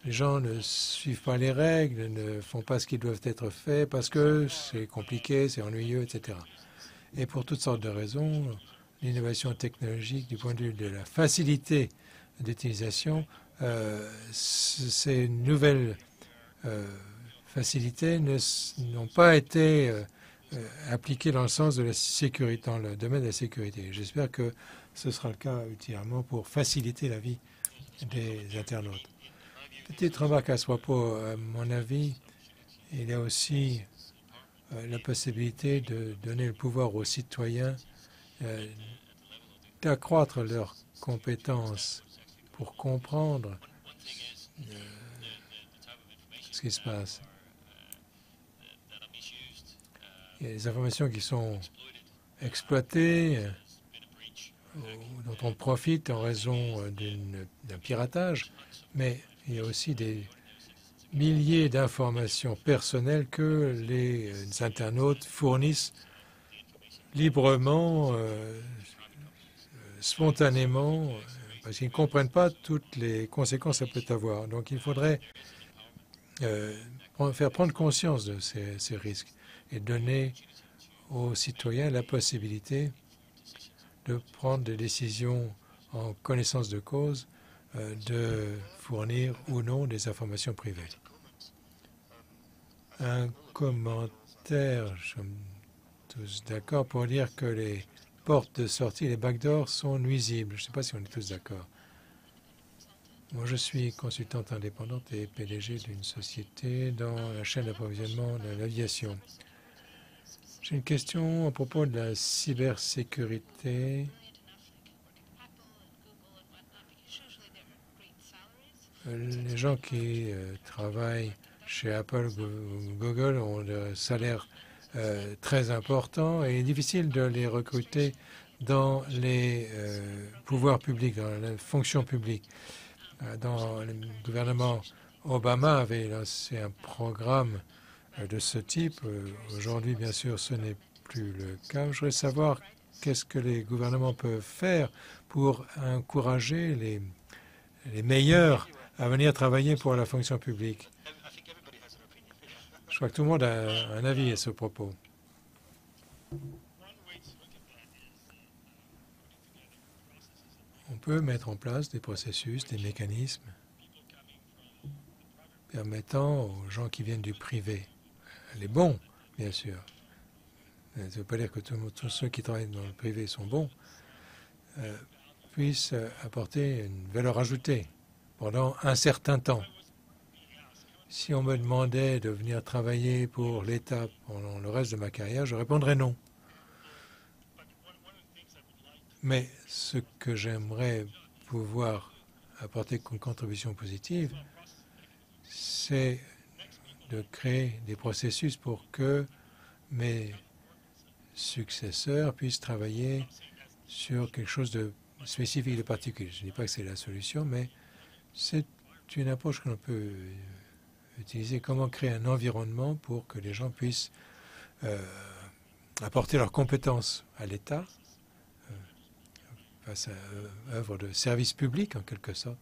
les gens ne suivent pas les règles, ne font pas ce qui doit être fait parce que c'est compliqué, c'est ennuyeux, etc. Et pour toutes sortes de raisons, l'innovation technologique du point de vue de la facilité d'utilisation, ces nouvelles facilités n'ont pas été appliquées dans le sens de la sécurité, dans le domaine de la sécurité. J'espère que ce sera le cas ultérieurement pour faciliter la vie des internautes. Petite remarque à ce propos, à mon avis, il y a aussi la possibilité de donner le pouvoir aux citoyens d'accroître leurs compétences pour comprendre ce qui se passe. Il y a des informations qui sont exploitées, dont on profite en raison d'un piratage, mais il y a aussi des milliers d'informations personnelles que les internautes fournissent librement, spontanément, parce qu'ils ne comprennent pas toutes les conséquences que ça peut avoir. Donc il faudrait faire prendre conscience de ces risques et donner aux citoyens la possibilité de prendre des décisions en connaissance de cause, de fournir ou non des informations privées. Un commentaire, je suis tous d'accord pour dire que les portes de sortie, les backdoors, sont nuisibles. Je ne sais pas si on est tous d'accord. Moi, je suis consultante indépendante et PDG d'une société dans la chaîne d'approvisionnement de l'aviation. J'ai une question à propos de la cybersécurité. Les gens qui travaillent chez Apple ou Google ont des salaires très importants et difficile de les recruter dans les pouvoirs publics, dans la fonction publique. Dans le gouvernement Obama avait lancé un programme de ce type. Aujourd'hui, bien sûr, ce n'est plus le cas. Je voudrais savoir qu'est-ce que les gouvernements peuvent faire pour encourager les meilleurs à venir travailler pour la fonction publique. Je crois que tout le monde a un avis à ce propos. On peut mettre en place des processus, des mécanismes permettant aux gens qui viennent du privé, les bons, bien sûr. Ça ne veut pas dire que tous ceux qui travaillent dans le privé sont bons, puissent apporter une valeur ajoutée pendant un certain temps. Si on me demandait de venir travailler pour l'État pendant le reste de ma carrière, je répondrais non. Mais ce que j'aimerais pouvoir apporter comme contribution positive, c'est de créer des processus pour que mes successeurs puissent travailler sur quelque chose de spécifique, de particulier. Je ne dis pas que c'est la solution, mais c'est une approche que l'on peut utiliser. Comment créer un environnement pour que les gens puissent apporter leurs compétences à l'État face à œuvre de service public, en quelque sorte,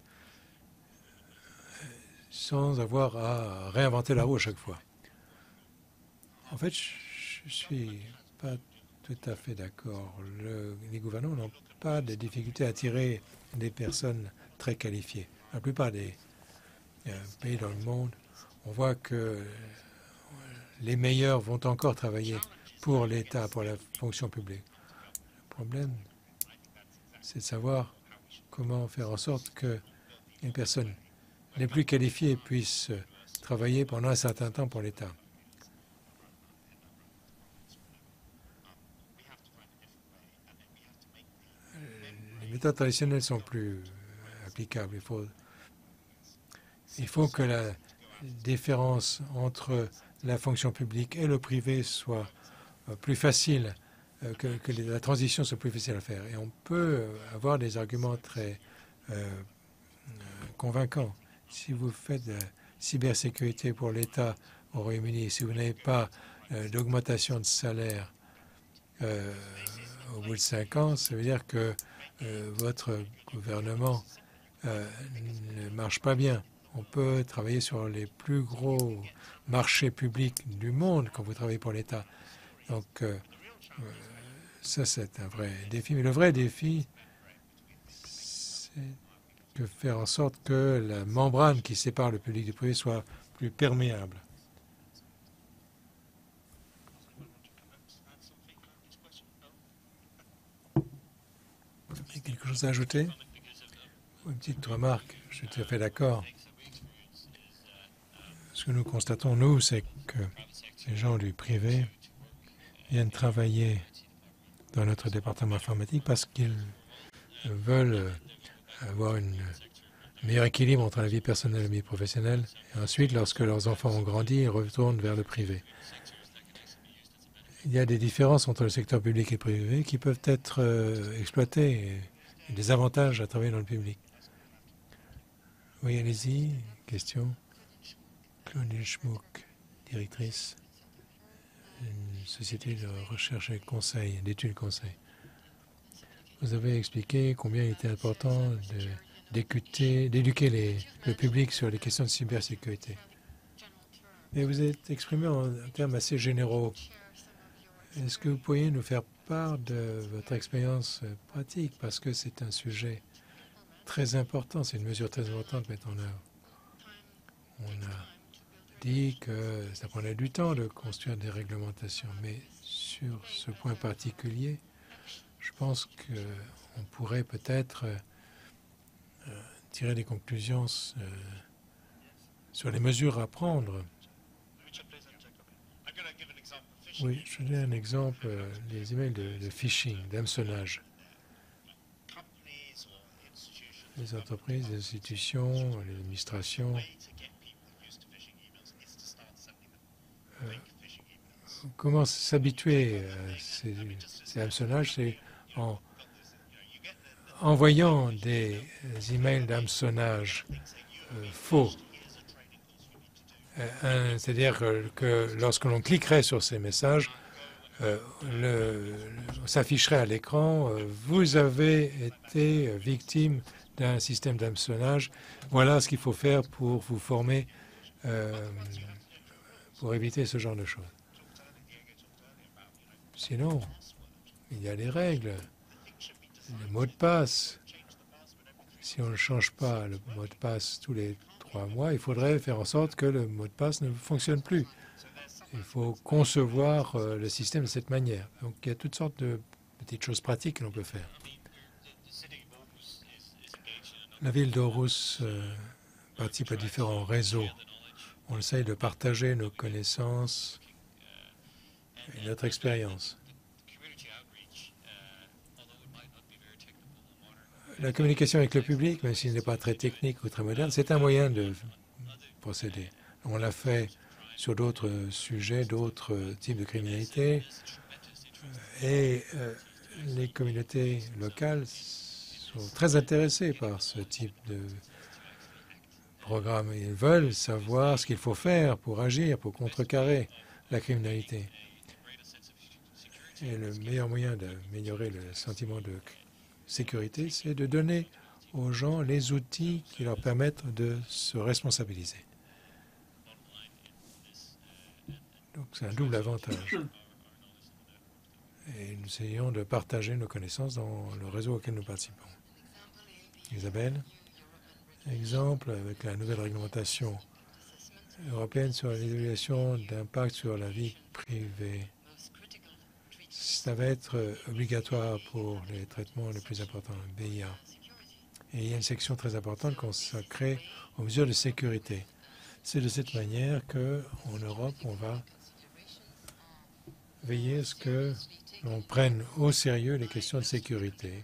sans avoir à réinventer la roue à chaque fois. En fait, je ne suis pas tout à fait d'accord. Les gouvernements n'ont pas de difficulté à attirer des personnes très qualifiées. La plupart des pays dans le monde, on voit que les meilleurs vont encore travailler pour l'État, pour la fonction publique. Le problème, c'est de savoir comment faire en sorte que les personnes les plus qualifiées puissent travailler pendant un certain temps pour l'État. Les méthodes traditionnelles sont plus applicables. Il faut que la différence entre la fonction publique et le privé soit plus facile, que la transition soit plus facile à faire. Et on peut avoir des arguments très convaincants. Si vous faites de la cybersécurité pour l'État au Royaume-Uni, si vous n'avez pas d'augmentation de salaire au bout de 5 ans, ça veut dire que votre gouvernement ne marche pas bien. On peut travailler sur les plus gros marchés publics du monde quand vous travaillez pour l'État. Donc, ça, c'est un vrai défi. Mais le vrai défi, c'est de faire en sorte que la membrane qui sépare le public du privé soit plus perméable. Il y a quelque chose à ajouter? Une petite remarque, je suis tout à fait d'accord. Ce que nous constatons, nous, c'est que les gens du privé viennent travailler dans notre département informatique parce qu'ils veulent avoir un meilleur équilibre entre la vie personnelle et la vie professionnelle. Et ensuite, lorsque leurs enfants ont grandi, ils retournent vers le privé. Il y a des différences entre le secteur public et le privé qui peuvent être exploitées et des avantages à travailler dans le public. Oui, allez-y. Question. Claudine Schmuck, directrice d'une société de recherche et conseil, d'études conseil. Vous avez expliqué combien il était important d'éduquer le public sur les questions de cybersécurité. Et vous êtes exprimé en termes assez généraux. Est-ce que vous pourriez nous faire part de votre expérience pratique, parce que c'est un sujet très important, c'est une mesure très importante à mettre en œuvre. On a dit que ça prenait du temps de construire des réglementations, mais sur ce point particulier, je pense qu'on pourrait peut-être tirer des conclusions sur les mesures à prendre. Oui, je vais donner un exemple, les emails de phishing, d'hameçonnage. Les entreprises, les institutions, les administrations comment s'habituer à ces hameçonnages? C'est en envoyant des emails d'hameçonnage faux. C'est-à-dire que lorsque l'on cliquerait sur ces messages, s'afficherait à l'écran vous avez été victime d'un système d'hameçonnage. Voilà ce qu'il faut faire pour vous former pour éviter ce genre de choses. Sinon, il y a les règles, les mots de passe. Si on ne change pas le mot de passe tous les 3 mois, il faudrait faire en sorte que le mot de passe ne fonctionne plus. Il faut concevoir le système de cette manière. Donc il y a toutes sortes de petites choses pratiques que l'on peut faire. La ville d'Aarhus participe à différents réseaux. On essaye de partager nos connaissances et notre expérience. La communication avec le public, même s'il n'est pas très technique ou très moderne, c'est un moyen de procéder. On l'a fait sur d'autres sujets, d'autres types de criminalité. Et les communautés locales sont très intéressées par ce type de programme. Ils veulent savoir ce qu'il faut faire pour agir, pour contrecarrer la criminalité. Et le meilleur moyen d'améliorer le sentiment de sécurité, c'est de donner aux gens les outils qui leur permettent de se responsabiliser. Donc c'est un double avantage. Et nous essayons de partager nos connaissances dans le réseau auquel nous participons. Isabelle, exemple avec la nouvelle réglementation européenne sur l'évaluation d'impact sur la vie privée. Ça va être obligatoire pour les traitements les plus importants, le BIA. Et il y a une section très importante consacrée aux mesures de sécurité. C'est de cette manière qu'en Europe, on va veiller à ce que l'on prenne au sérieux les questions de sécurité.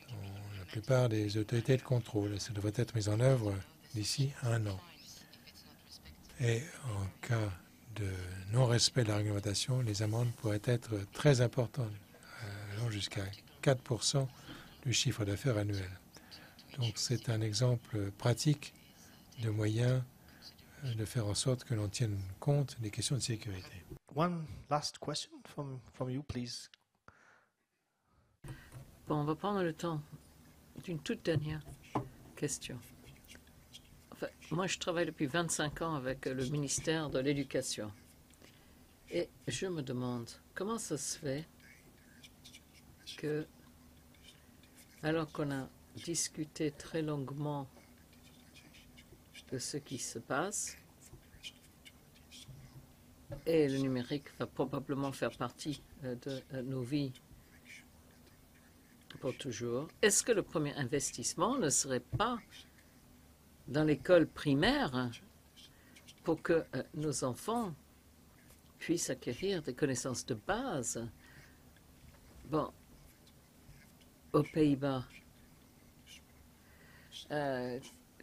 Dans la plupart des autorités de contrôle, ça devrait être mis en œuvre d'ici 1 an. Et en cas de non-respect de la réglementation, les amendes pourraient être très importantes, allant jusqu'à 4% du chiffre d'affaires annuel. Donc c'est un exemple pratique de moyens de faire en sorte que l'on tienne compte des questions de sécurité. One last question from you, please. Bon, on va prendre le temps d'une toute dernière question. Enfin, moi, je travaille depuis 25 ans avec le ministère de l'Éducation. Et je me demande comment ça se fait que, alors qu'on a discuté très longuement de ce qui se passe, et le numérique va probablement faire partie de nos vies pour toujours, est-ce que le premier investissement ne serait pas dans l'école primaire pour que nos enfants puissent acquérir des connaissances de base? Bon, aux Pays-Bas,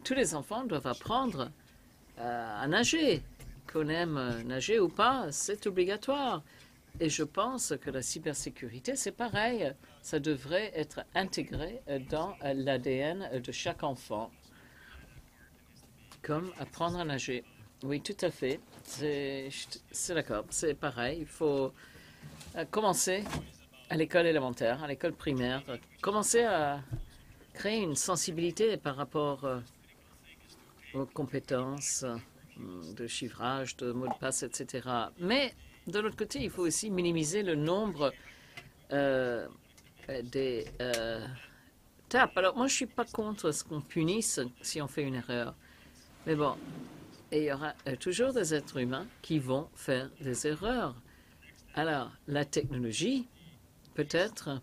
tous les enfants doivent apprendre à nager. Qu'on aime nager ou pas, c'est obligatoire. Et je pense que la cybersécurité, c'est pareil. Ça devrait être intégré dans l'ADN de chaque enfant, comme apprendre à nager. Oui, tout à fait. C'est d'accord, c'est pareil. Il faut commencer à l'école élémentaire, à l'école primaire, commencer à créer une sensibilité par rapport aux compétences de chiffrage, de mots de passe, etc. Mais de l'autre côté, il faut aussi minimiser le nombre des tapes. Alors moi, je ne suis pas contre ce qu'on punisse si on fait une erreur. Mais bon, il y aura toujours des êtres humains qui vont faire des erreurs. Alors, la technologie, peut-être,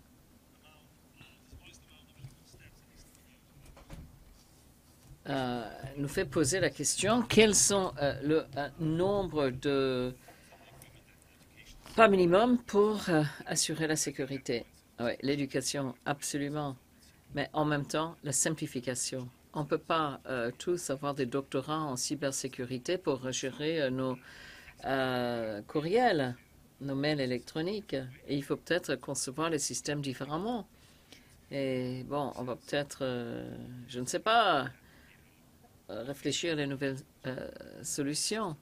nous fait poser la question, quels sont le nombre de pas minimum pour assurer la sécurité? Oui, l'éducation, absolument. Mais en même temps, la simplification. On ne peut pas tous avoir des doctorats en cybersécurité pour gérer nos courriel, nos mails électroniques. Et il faut peut-être concevoir les systèmes différemment. Et bon, on va peut-être, je ne sais pas, réfléchir à de nouvelles solutions.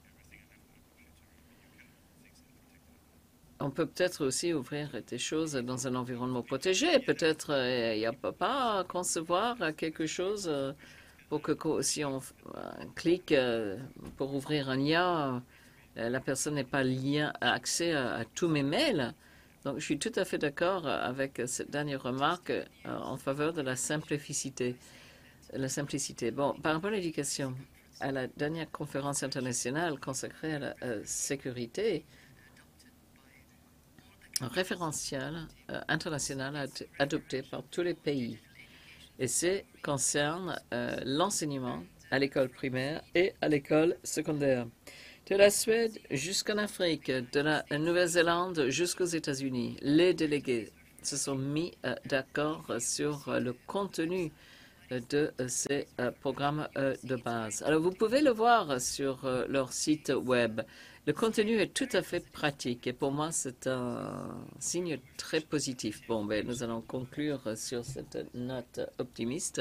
On peut peut-être aussi ouvrir des choses dans un environnement protégé. Peut-être il n'y a pas à concevoir quelque chose pour que si on clique pour ouvrir un lien, la personne n'ait pas accès à tous mes mails. Donc, je suis tout à fait d'accord avec cette dernière remarque en faveur de la simplicité. Bon, par rapport à l'éducation, à la dernière conférence internationale consacrée à la sécurité, un référentiel international adopté par tous les pays. Et ça concerne l'enseignement à l'école primaire et à l'école secondaire. De la Suède jusqu'en Afrique, de la Nouvelle-Zélande jusqu'aux États-Unis, les délégués se sont mis d'accord sur le contenu de ces programmes de base. Alors, vous pouvez le voir sur leur site web. Le contenu est tout à fait pratique et pour moi, c'est un signe très positif. Bon, ben, nous allons conclure sur cette note optimiste.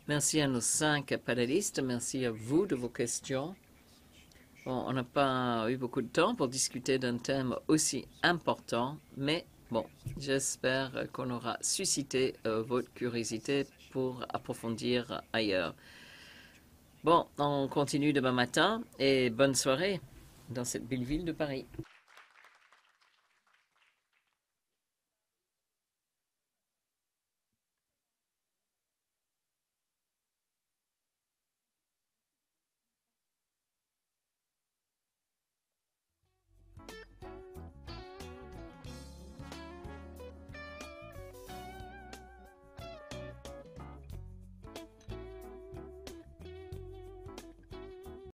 Merci à nos 5 panélistes. Merci à vous de vos questions. Bon, on n'a pas eu beaucoup de temps pour discuter d'un thème aussi important, mais bon, j'espère qu'on aura suscité votre curiosité pour approfondir ailleurs. Bon, on continue demain matin et bonne soirée dans cette belle ville de Paris.